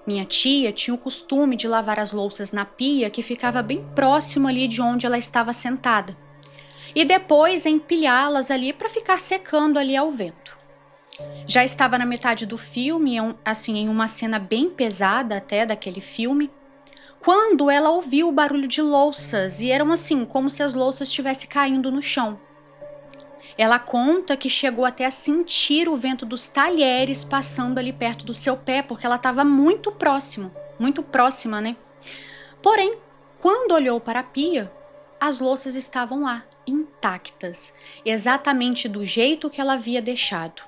Minha tia tinha o costume de lavar as louças na pia que ficava bem próximo ali de onde ela estava sentada, e depois empilhá-las ali para ficar secando ali ao vento. Já estava na metade do filme, assim, em uma cena bem pesada até daquele filme, quando ela ouviu o barulho de louças, e eram assim, como se as louças estivessem caindo no chão. Ela conta que chegou até a sentir o vento dos talheres passando ali perto do seu pé, porque ela estava muito próxima, né? Porém, quando olhou para a pia, as louças estavam lá, intactas, exatamente do jeito que ela havia deixado.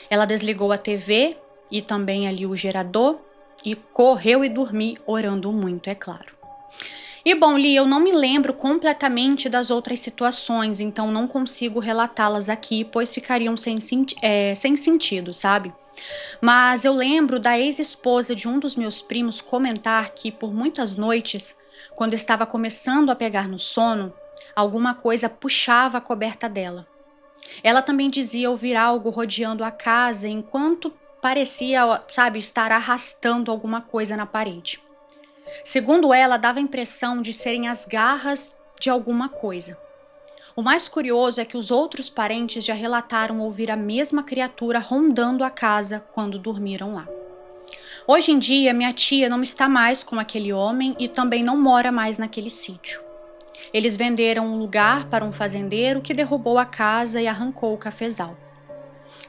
Ela desligou a TV e também ali o gerador e correu e dormiu, orando muito, é claro. E bom, eu não me lembro completamente das outras situações, então não consigo relatá-las aqui, pois ficariam sem sentido, sabe? Mas eu lembro da ex-esposa de um dos meus primos comentar que por muitas noites, quando estava começando a pegar no sono, alguma coisa puxava a coberta dela. Ela também dizia ouvir algo rodeando a casa enquanto parecia, sabe, estar arrastando alguma coisa na parede. Segundo ela, dava a impressão de serem as garras de alguma coisa. O mais curioso é que os outros parentes já relataram ouvir a mesma criatura rondando a casa quando dormiram lá. Hoje em dia, minha tia não está mais com aquele homem e também não mora mais naquele sítio. Eles venderam o lugar para um fazendeiro que derrubou a casa e arrancou o cafezal.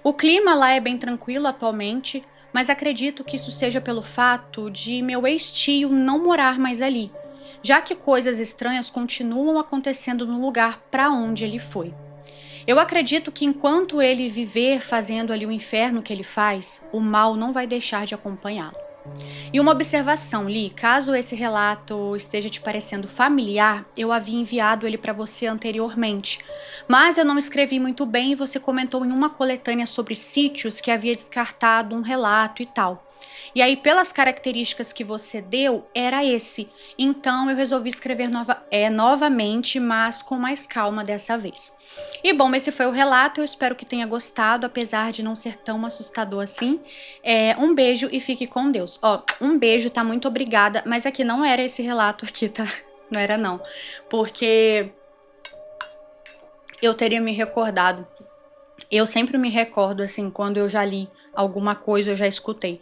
O clima lá é bem tranquilo atualmente, mas acredito que isso seja pelo fato de meu ex-tio não morar mais ali, já que coisas estranhas continuam acontecendo no lugar para onde ele foi. Eu acredito que enquanto ele viver fazendo ali o inferno que ele faz, o mal não vai deixar de acompanhá-lo. E uma observação, caso esse relato esteja te parecendo familiar, eu havia enviado ele para você anteriormente, mas eu não escrevi muito bem e você comentou em uma coletânea sobre sítios que havia descartado um relato e tal. E aí, pelas características que você deu, era esse. Então, eu resolvi escrever novamente, mas com mais calma dessa vez. E bom, esse foi o relato. Eu espero que tenha gostado, apesar de não ser tão assustador assim. Um beijo e fique com Deus. Um beijo, tá? Muito obrigada. Mas aqui não era esse relato aqui, tá? Não era não. Porque eu teria me recordado. Eu sempre me recordo, assim, quando eu já li alguma coisa, eu já escutei.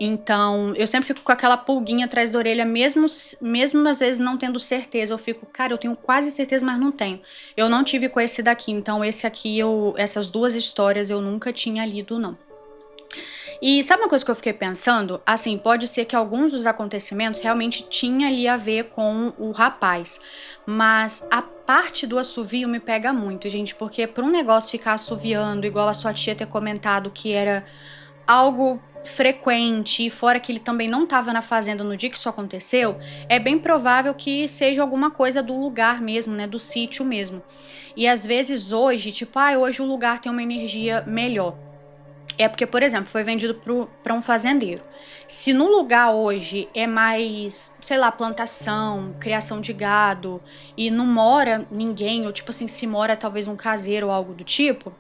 Então, eu sempre fico com aquela pulguinha atrás da orelha, mesmo às vezes não tendo certeza. Eu fico, cara, eu tenho quase certeza, mas não tenho. Eu não tive com esse daqui, então esse aqui, essas duas histórias eu nunca tinha lido, não. E sabe uma coisa que eu fiquei pensando? Assim, pode ser que alguns dos acontecimentos realmente tinha ali a ver com o rapaz, mas a parte do assovio me pega muito, gente, porque para um negócio ficar assoviando, igual a sua tia ter comentado que era algo frequente, fora que ele também não estava na fazenda no dia que isso aconteceu, é bem provável que seja alguma coisa do lugar mesmo, né, do sítio mesmo. E às vezes hoje, tipo, hoje o lugar tem uma energia melhor. É porque, por exemplo, foi vendido para um fazendeiro. Se no lugar hoje é mais, sei lá, plantação, criação de gado, e não mora ninguém, ou tipo assim, se mora talvez um caseiro ou algo do tipo,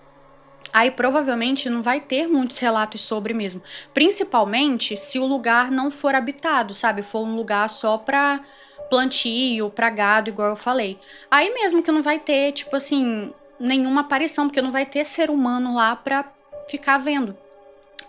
aí provavelmente não vai ter muitos relatos sobre mesmo. Principalmente se o lugar não for habitado, sabe? For um lugar só pra plantio, pra gado, igual eu falei. Aí mesmo que não vai ter, tipo assim, nenhuma aparição, porque não vai ter ser humano lá pra ficar vendo.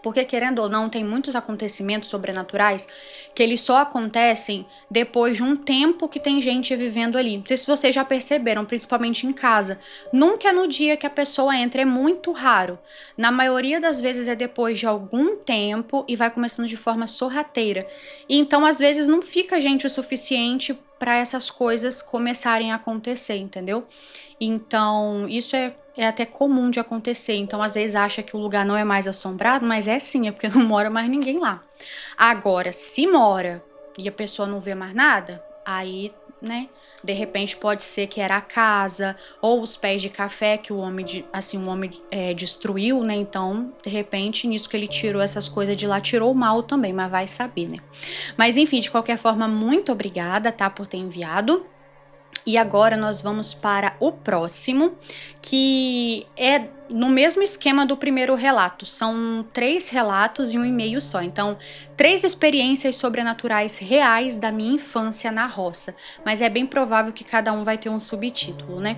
Porque, querendo ou não, tem muitos acontecimentos sobrenaturais que eles só acontecem depois de um tempo que tem gente vivendo ali. Não sei se vocês já perceberam, principalmente em casa. Nunca é no dia que a pessoa entra, é muito raro. Na maioria das vezes é depois de algum tempo e vai começando de forma sorrateira. E então, às vezes, não fica gente o suficiente para essas coisas começarem a acontecer, entendeu? Então, isso é até comum de acontecer. Então, às vezes acha que o lugar não é mais assombrado, mas é sim, é porque não mora mais ninguém lá. Agora, se mora e a pessoa não vê mais nada, aí, né, de repente pode ser que era a casa ou os pés de café que o homem, destruiu, né? Então, de repente, nisso que ele tirou essas coisas de lá, tirou o mal também, mas vai saber, né? Mas enfim, de qualquer forma, muito obrigada, tá, por ter enviado. E agora nós vamos para o próximo, que é no mesmo esquema do primeiro relato. São 3 relatos e um e-mail só. Então, 3 experiências sobrenaturais reais da minha infância na roça. Mas é bem provável que cada um vai ter um subtítulo, né?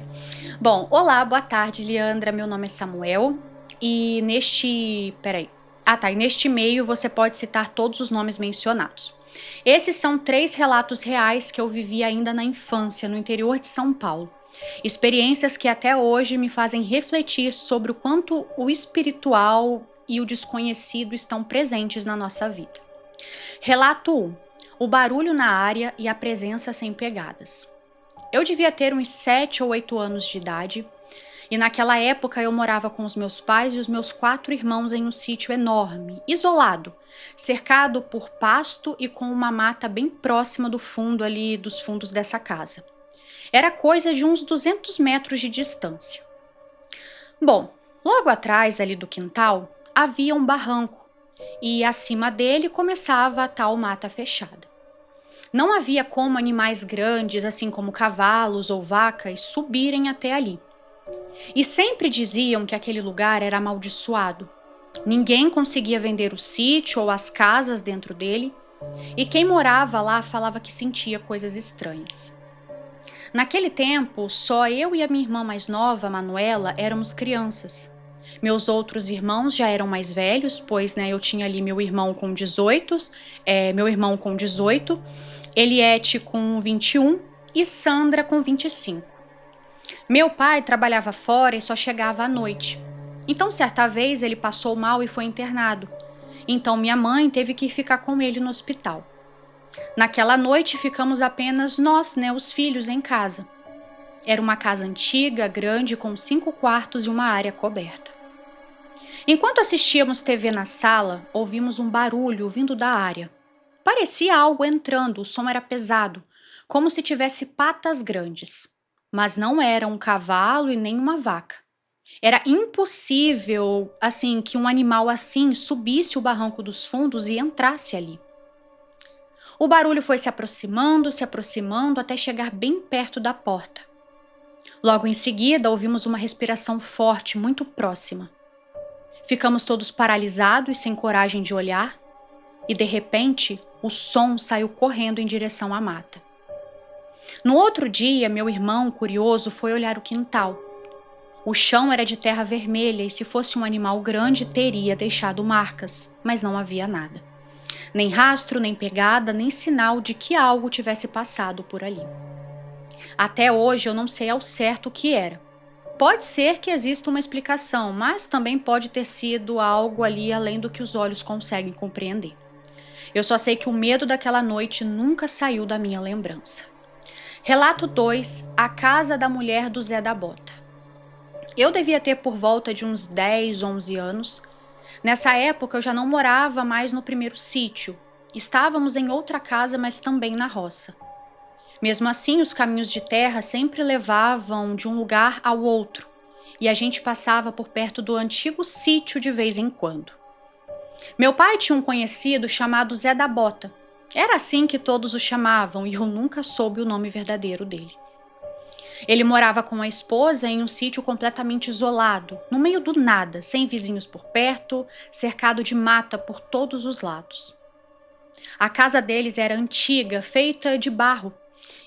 Bom, olá, boa tarde, Leandra. Meu nome é Samuel. E neste... Peraí. E neste e-mail você pode citar todos os nomes mencionados. Esses são 3 relatos reais que eu vivi ainda na infância, no interior de São Paulo. Experiências que até hoje me fazem refletir sobre o quanto o espiritual e o desconhecido estão presentes na nossa vida. Relato 1. O barulho na área e a presença sem pegadas. Eu devia ter uns 7 ou 8 anos de idade. E naquela época eu morava com os meus pais e os meus 4 irmãos em um sítio enorme, isolado, cercado por pasto e com uma mata bem próxima do fundo ali, dos fundos dessa casa. Era coisa de uns 200 metros de distância. Bom, logo atrás ali do quintal havia um barranco e acima dele começava a tal mata fechada. Não havia como animais grandes, assim como cavalos ou vacas, subirem até ali. E sempre diziam que aquele lugar era amaldiçoado. Ninguém conseguia vender o sítio ou as casas dentro dele, e quem morava lá falava que sentia coisas estranhas. Naquele tempo, só eu e a minha irmã mais nova, Manuela, éramos crianças. Meus outros irmãos já eram mais velhos, pois eu tinha ali meu irmão com 18, Eliette com 21 e Sandra com 25. Meu pai trabalhava fora e só chegava à noite. Então, certa vez, ele passou mal e foi internado. Então, minha mãe teve que ficar com ele no hospital. Naquela noite, ficamos apenas nós, os filhos, em casa. Era uma casa antiga, grande, com 5 quartos e uma área coberta. Enquanto assistíamos TV na sala, ouvimos um barulho vindo da área. Parecia algo entrando, o som era pesado, como se tivesse patas grandes. Mas não era um cavalo e nem uma vaca. Era impossível, que um animal assim subisse o barranco dos fundos e entrasse ali. O barulho foi se aproximando, até chegar bem perto da porta. Logo em seguida, ouvimos uma respiração forte, muito próxima. Ficamos todos paralisados, sem coragem de olhar, e de repente, o som saiu correndo em direção à mata. No outro dia, meu irmão, curioso, foi olhar o quintal. O chão era de terra vermelha e se fosse um animal grande, teria deixado marcas, mas não havia nada. Nem rastro, nem pegada, nem sinal de que algo tivesse passado por ali. Até hoje eu não sei ao certo o que era. Pode ser que exista uma explicação, mas também pode ter sido algo ali além do que os olhos conseguem compreender. Eu só sei que o medo daquela noite nunca saiu da minha lembrança. Relato 2. A casa da mulher do Zé da Bota. Eu devia ter por volta de uns 10, 11 anos. Nessa época eu já não morava mais no primeiro sítio. Estávamos em outra casa, mas também na roça. Mesmo assim, os caminhos de terra sempre levavam de um lugar ao outro, e a gente passava por perto do antigo sítio de vez em quando. Meu pai tinha um conhecido chamado Zé da Bota. Era assim que todos o chamavam, e eu nunca soube o nome verdadeiro dele. Ele morava com a esposa em um sítio completamente isolado, no meio do nada, sem vizinhos por perto, cercado de mata por todos os lados. A casa deles era antiga, feita de barro,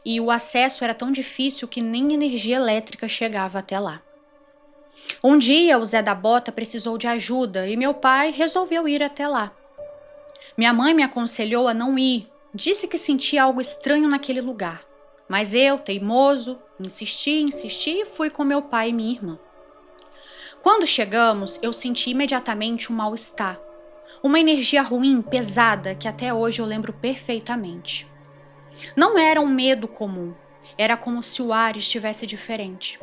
e o acesso era tão difícil que nem energia elétrica chegava até lá. Um dia, o Zé da Bota precisou de ajuda e meu pai resolveu ir até lá. Minha mãe me aconselhou a não ir, disse que sentia algo estranho naquele lugar. Mas eu, teimoso, insisti e fui com meu pai e minha irmã. Quando chegamos, eu senti imediatamente um mal-estar. Uma energia ruim, pesada, que até hoje eu lembro perfeitamente. Não era um medo comum, era como se o ar estivesse diferente.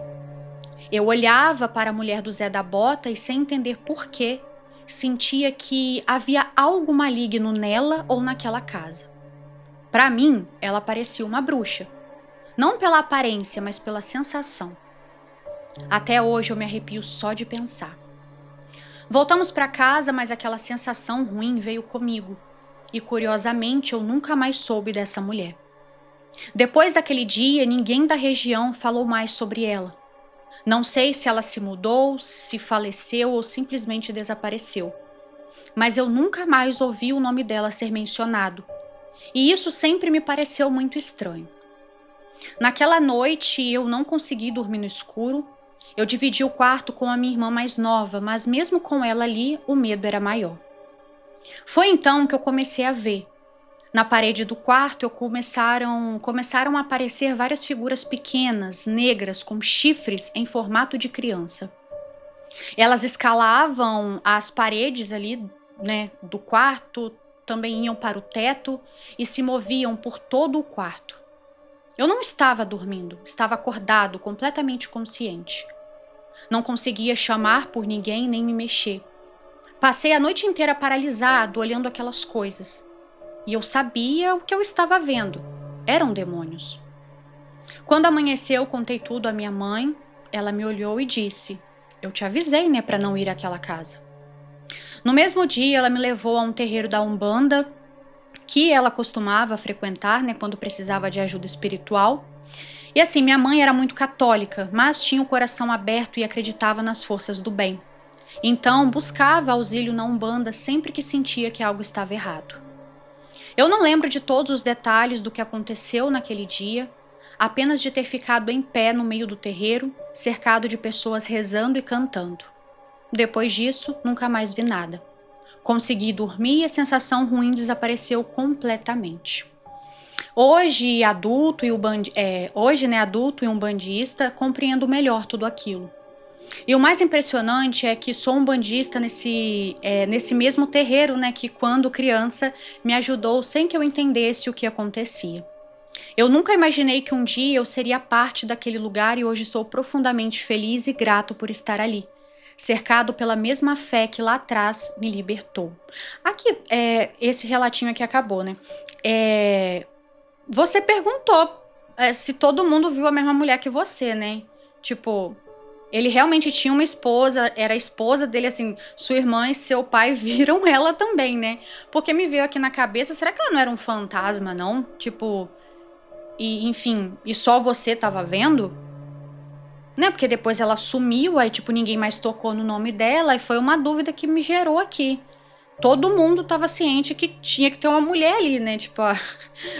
Eu olhava para a mulher do Zé da Bota e, sem entender porquê, sentia que havia algo maligno nela ou naquela casa. Para mim, ela parecia uma bruxa. Não pela aparência, mas pela sensação. Até hoje eu me arrepio só de pensar. Voltamos para casa, mas aquela sensação ruim veio comigo. E curiosamente eu nunca mais soube dessa mulher. Depois daquele dia, ninguém da região falou mais sobre ela. Não sei se ela se mudou, se faleceu ou simplesmente desapareceu. Mas eu nunca mais ouvi o nome dela ser mencionado. E isso sempre me pareceu muito estranho. Naquela noite eu não consegui dormir no escuro. Eu dividi o quarto com a minha irmã mais nova, mas mesmo com ela ali, o medo era maior. Foi então que eu comecei a ver. Na parede do quarto começaram a aparecer várias figuras pequenas, negras, com chifres em formato de criança. Elas escalavam as paredes ali, né, do quarto, também iam para o teto e se moviam por todo o quarto. Eu não estava dormindo, estava acordado, completamente consciente. Não conseguia chamar por ninguém nem me mexer. Passei a noite inteira paralisado, olhando aquelas coisas. E eu sabia o que eu estava vendo. Eram demônios. Quando amanheceu, contei tudo à minha mãe. Ela me olhou e disse: "Eu te avisei, né, para não ir àquela casa." No mesmo dia, ela me levou a um terreiro da Umbanda, que ela costumava frequentar, né, quando precisava de ajuda espiritual. E assim, minha mãe era muito católica, mas tinha o coração aberto e acreditava nas forças do bem. Então, buscava auxílio na Umbanda sempre que sentia que algo estava errado. Eu não lembro de todos os detalhes do que aconteceu naquele dia, apenas de ter ficado em pé no meio do terreiro, cercado de pessoas rezando e cantando. Depois disso, nunca mais vi nada. Consegui dormir e a sensação ruim desapareceu completamente. Hoje, adulto e um bandista, compreendo melhor tudo aquilo. E o mais impressionante é que sou um bandista nesse mesmo terreiro, né, que quando criança me ajudou sem que eu entendesse o que acontecia. Eu nunca imaginei que um dia eu seria parte daquele lugar e hoje sou profundamente feliz e grato por estar ali, cercado pela mesma fé que lá atrás me libertou. Aqui, esse relatinho aqui acabou, né? Você perguntou se todo mundo viu a mesma mulher que você, né? Tipo, ele realmente tinha uma esposa, era a esposa dele, assim, sua irmã e seu pai viram ela também, né? Porque me veio aqui na cabeça, será que ela não era um fantasma, não? Tipo, enfim, e só você tava vendo? Né? Porque depois ela sumiu, aí tipo, ninguém mais tocou no nome dela, e foi uma dúvida que me gerou aqui. Todo mundo tava ciente que tinha que ter uma mulher ali, né? Tipo,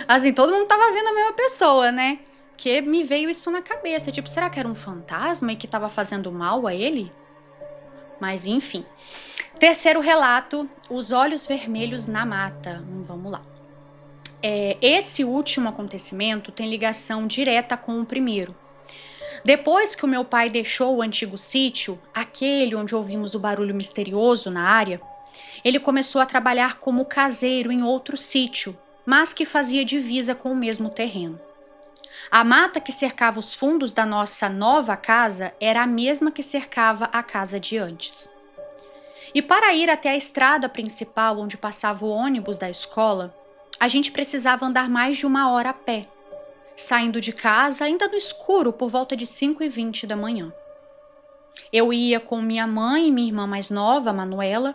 assim, todo mundo tava vendo a mesma pessoa, né? Que me veio isso na cabeça, tipo, será que era um fantasma e que tava fazendo mal a ele? Mas enfim. Terceiro relato, os olhos vermelhos na mata. Vamos lá. Esse último acontecimento tem ligação direta com o primeiro. Depois que o meu pai deixou o antigo sítio, aquele onde ouvimos o barulho misterioso na área, ele começou a trabalhar como caseiro em outro sítio, mas que fazia divisa com o mesmo terreno. A mata que cercava os fundos da nossa nova casa era a mesma que cercava a casa de antes. E para ir até a estrada principal onde passava o ônibus da escola, a gente precisava andar mais de 1 hora a pé, saindo de casa ainda no escuro por volta de 5h20 da manhã. Eu ia com minha mãe e minha irmã mais nova, Manuela,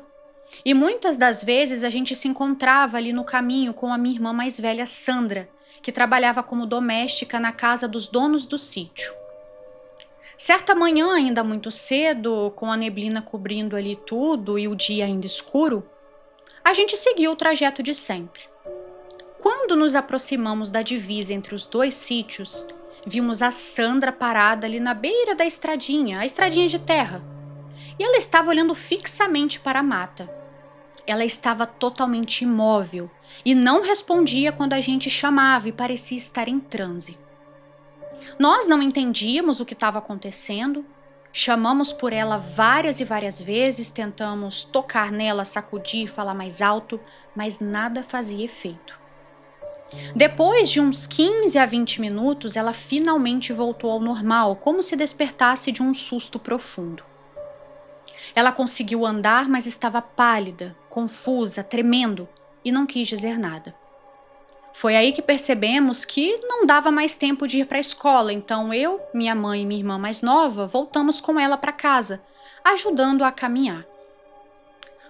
e muitas das vezes a gente se encontrava ali no caminho com a minha irmã mais velha, Sandra, que trabalhava como doméstica na casa dos donos do sítio. Certa manhã, ainda muito cedo, com a neblina cobrindo ali tudo e o dia ainda escuro, a gente seguiu o trajeto de sempre. Quando nos aproximamos da divisa entre os dois sítios, vimos a Sandra parada ali na beira da estradinha, a estradinha de terra. E ela estava olhando fixamente para a mata. Ela estava totalmente imóvel e não respondia quando a gente chamava e parecia estar em transe. Nós não entendíamos o que estava acontecendo, chamamos por ela várias e várias vezes, tentamos tocar nela, sacudir, falar mais alto, mas nada fazia efeito. Depois de uns 15 a 20 minutos, ela finalmente voltou ao normal, como se despertasse de um susto profundo. Ela conseguiu andar, mas estava pálida, confusa, tremendo e não quis dizer nada. Foi aí que percebemos que não dava mais tempo de ir para a escola, então eu, minha mãe e minha irmã mais nova voltamos com ela para casa, ajudando-a a caminhar.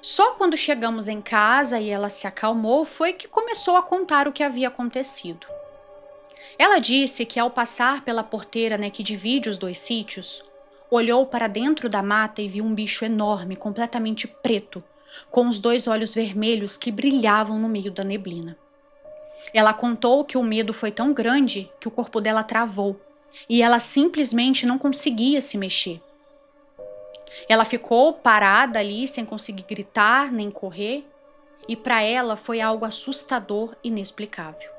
Só quando chegamos em casa e ela se acalmou foi que começou a contar o que havia acontecido. Ela disse que ao passar pela porteira, que divide os dois sítios, olhou para dentro da mata e viu um bicho enorme, completamente preto, com os 2 olhos vermelhos que brilhavam no meio da neblina. Ela contou que o medo foi tão grande que o corpo dela travou e ela simplesmente não conseguia se mexer. Ela ficou parada ali sem conseguir gritar nem correr e para ela foi algo assustador e inexplicável.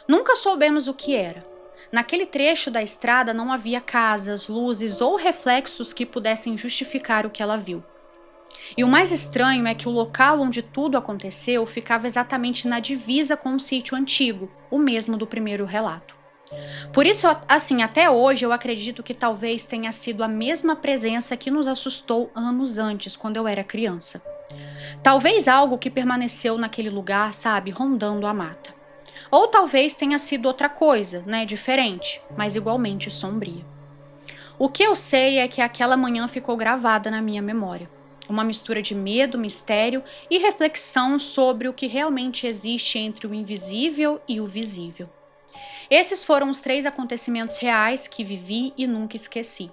Nunca soubemos o que era. Naquele trecho da estrada não havia casas, luzes ou reflexos que pudessem justificar o que ela viu. E o mais estranho é que o local onde tudo aconteceu ficava exatamente na divisa com o sítio antigo, o mesmo do primeiro relato. Por isso, assim, até hoje eu acredito que talvez tenha sido a mesma presença que nos assustou anos antes, quando eu era criança. Talvez algo que permaneceu naquele lugar, sabe, rondando a mata. Ou talvez tenha sido outra coisa, diferente, mas igualmente sombria. O que eu sei é que aquela manhã ficou gravada na minha memória. Uma mistura de medo, mistério e reflexão sobre o que realmente existe entre o invisível e o visível. Esses foram os 3 acontecimentos reais que vivi e nunca esqueci.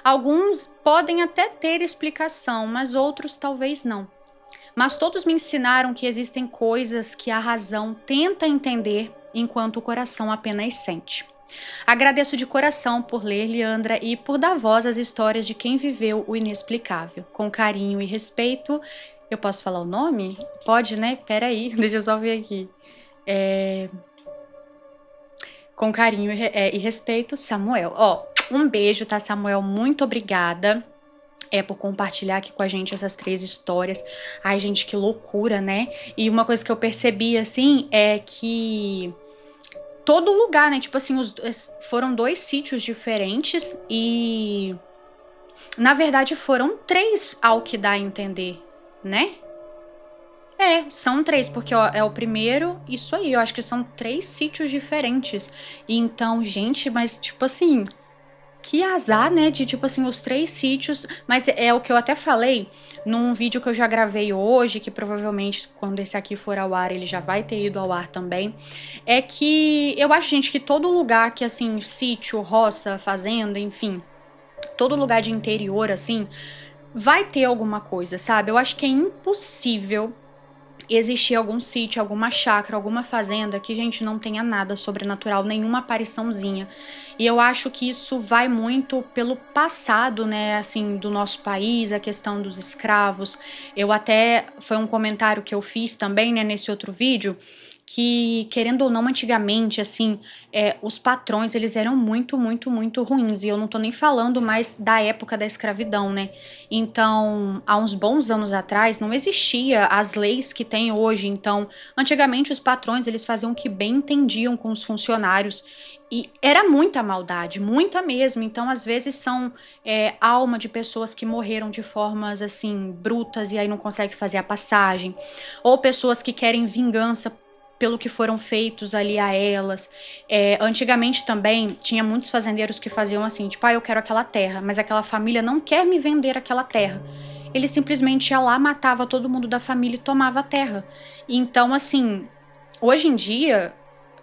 Alguns podem até ter explicação, mas outros talvez não. Mas todos me ensinaram que existem coisas que a razão tenta entender enquanto o coração apenas sente. Agradeço de coração por ler, Leandra, e por dar voz às histórias de quem viveu o inexplicável. Com carinho e respeito. Eu posso falar o nome? Pode, né? Peraí, deixa eu só ver aqui. Com carinho e respeito, Samuel. Um beijo, tá, Samuel? Muito obrigada. Por compartilhar aqui com a gente essas 3 histórias. Ai, gente, que loucura, né? E uma coisa que eu percebi, assim, é que todo lugar, tipo assim, foram 2 sítios diferentes e, na verdade, foram 3, ao que dá a entender, né? São 3, porque é o primeiro, isso aí, eu acho que são 3 sítios diferentes. E então, gente, mas, tipo assim, que azar, né, de tipo assim, os 3 sítios, mas é o que eu até falei num vídeo que eu já gravei hoje, que provavelmente quando esse aqui for ao ar, ele já vai ter ido ao ar também, é que eu acho, gente, que todo lugar que, assim, sítio, roça, fazenda, enfim, todo lugar de interior, assim, vai ter alguma coisa, sabe? Eu acho que é impossível existir algum sítio, alguma chácara, alguma fazenda que, gente, não tenha nada sobrenatural, nenhuma apariçãozinha. E eu acho que isso vai muito pelo passado, né, assim, do nosso país, a questão dos escravos. Foi um comentário que eu fiz também, né, nesse outro vídeo, que, querendo ou não, antigamente, assim, os patrões, eles eram muito, muito, muito ruins, e eu não tô nem falando mais da época da escravidão, né? Então, há uns bons anos atrás, não existia as leis que tem hoje, então, antigamente os patrões, eles faziam o que bem entendiam com os funcionários, e era muita maldade, muita mesmo. Então, às vezes, são alma de pessoas que morreram de formas, assim, brutas e aí não conseguem fazer a passagem. Ou pessoas que querem vingança pelo que foram feitos ali a elas. Antigamente também, tinha muitos fazendeiros que faziam assim, tipo, eu quero aquela terra, mas aquela família não quer me vender aquela terra. Ele simplesmente ia lá, matava todo mundo da família e tomava a terra. Então, assim, hoje em dia,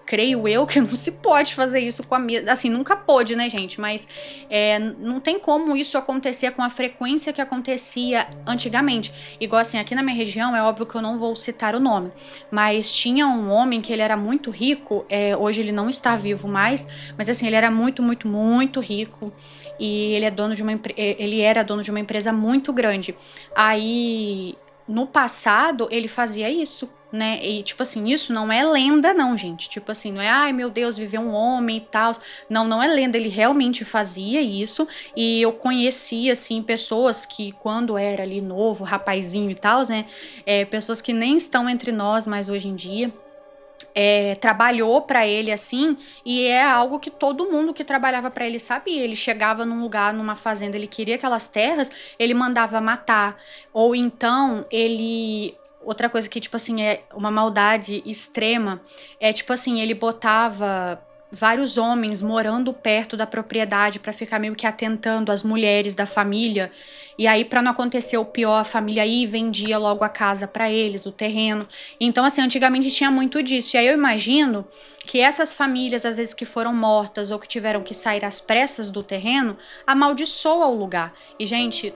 creio eu que não se pode fazer isso com a mesma. Assim, nunca pôde, né, gente? Mas não tem como isso acontecer com a frequência que acontecia antigamente. Igual assim, aqui na minha região, é óbvio que eu não vou citar o nome, mas tinha um homem que ele era muito rico. Hoje ele não está vivo mais, mas assim, ele era muito, muito, muito rico. E ele ele era dono de uma empresa muito grande. Aí, no passado, ele fazia isso, né? E, tipo assim, isso não é lenda, não, gente. Tipo assim, não é, ai meu Deus, viveu um homem e tal. Não, não é lenda. Ele realmente fazia isso. E eu conhecia, assim, pessoas que, quando era ali novo, rapazinho e tal, né? Pessoas que nem estão entre nós mais hoje em dia. Trabalhou para ele assim, e é algo que todo mundo que trabalhava para ele sabia. Ele chegava num lugar, numa fazenda, ele queria aquelas terras, ele mandava matar, ou então ele. Outra coisa que, tipo assim, é uma maldade extrema, tipo assim, ele botava vários homens morando perto da propriedade para ficar meio que atentando as mulheres da família. E aí, para não acontecer o pior, a família aí vendia logo a casa para eles, o terreno. Então, assim, antigamente tinha muito disso. E aí eu imagino que essas famílias, às vezes que foram mortas ou que tiveram que sair às pressas do terreno, amaldiçoa o lugar. E, gente,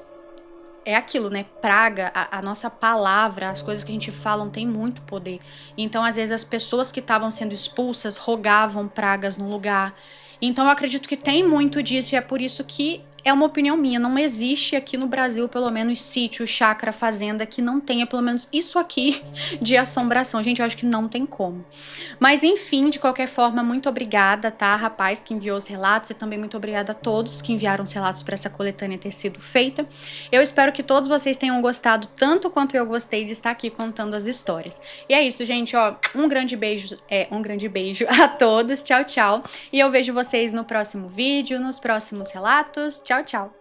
é aquilo, né? Praga, a nossa palavra, as coisas que a gente fala tem muito poder. Então, às vezes, as pessoas que estavam sendo expulsas rogavam pragas no lugar. Então, eu acredito que tem muito disso, e é por isso que é uma opinião minha. Não existe aqui no Brasil, pelo menos, sítio, chácara, fazenda, que não tenha pelo menos isso aqui de assombração. Gente, eu acho que não tem como. Mas, enfim, de qualquer forma, muito obrigada, tá, rapaz, que enviou os relatos, e também muito obrigada a todos que enviaram os relatos para essa coletânea ter sido feita. Eu espero que todos vocês tenham gostado tanto quanto eu gostei de estar aqui contando as histórias. E é isso, gente, ó, um grande beijo a todos, tchau, tchau. E eu vejo vocês no próximo vídeo, nos próximos relatos. Tchau, tchau.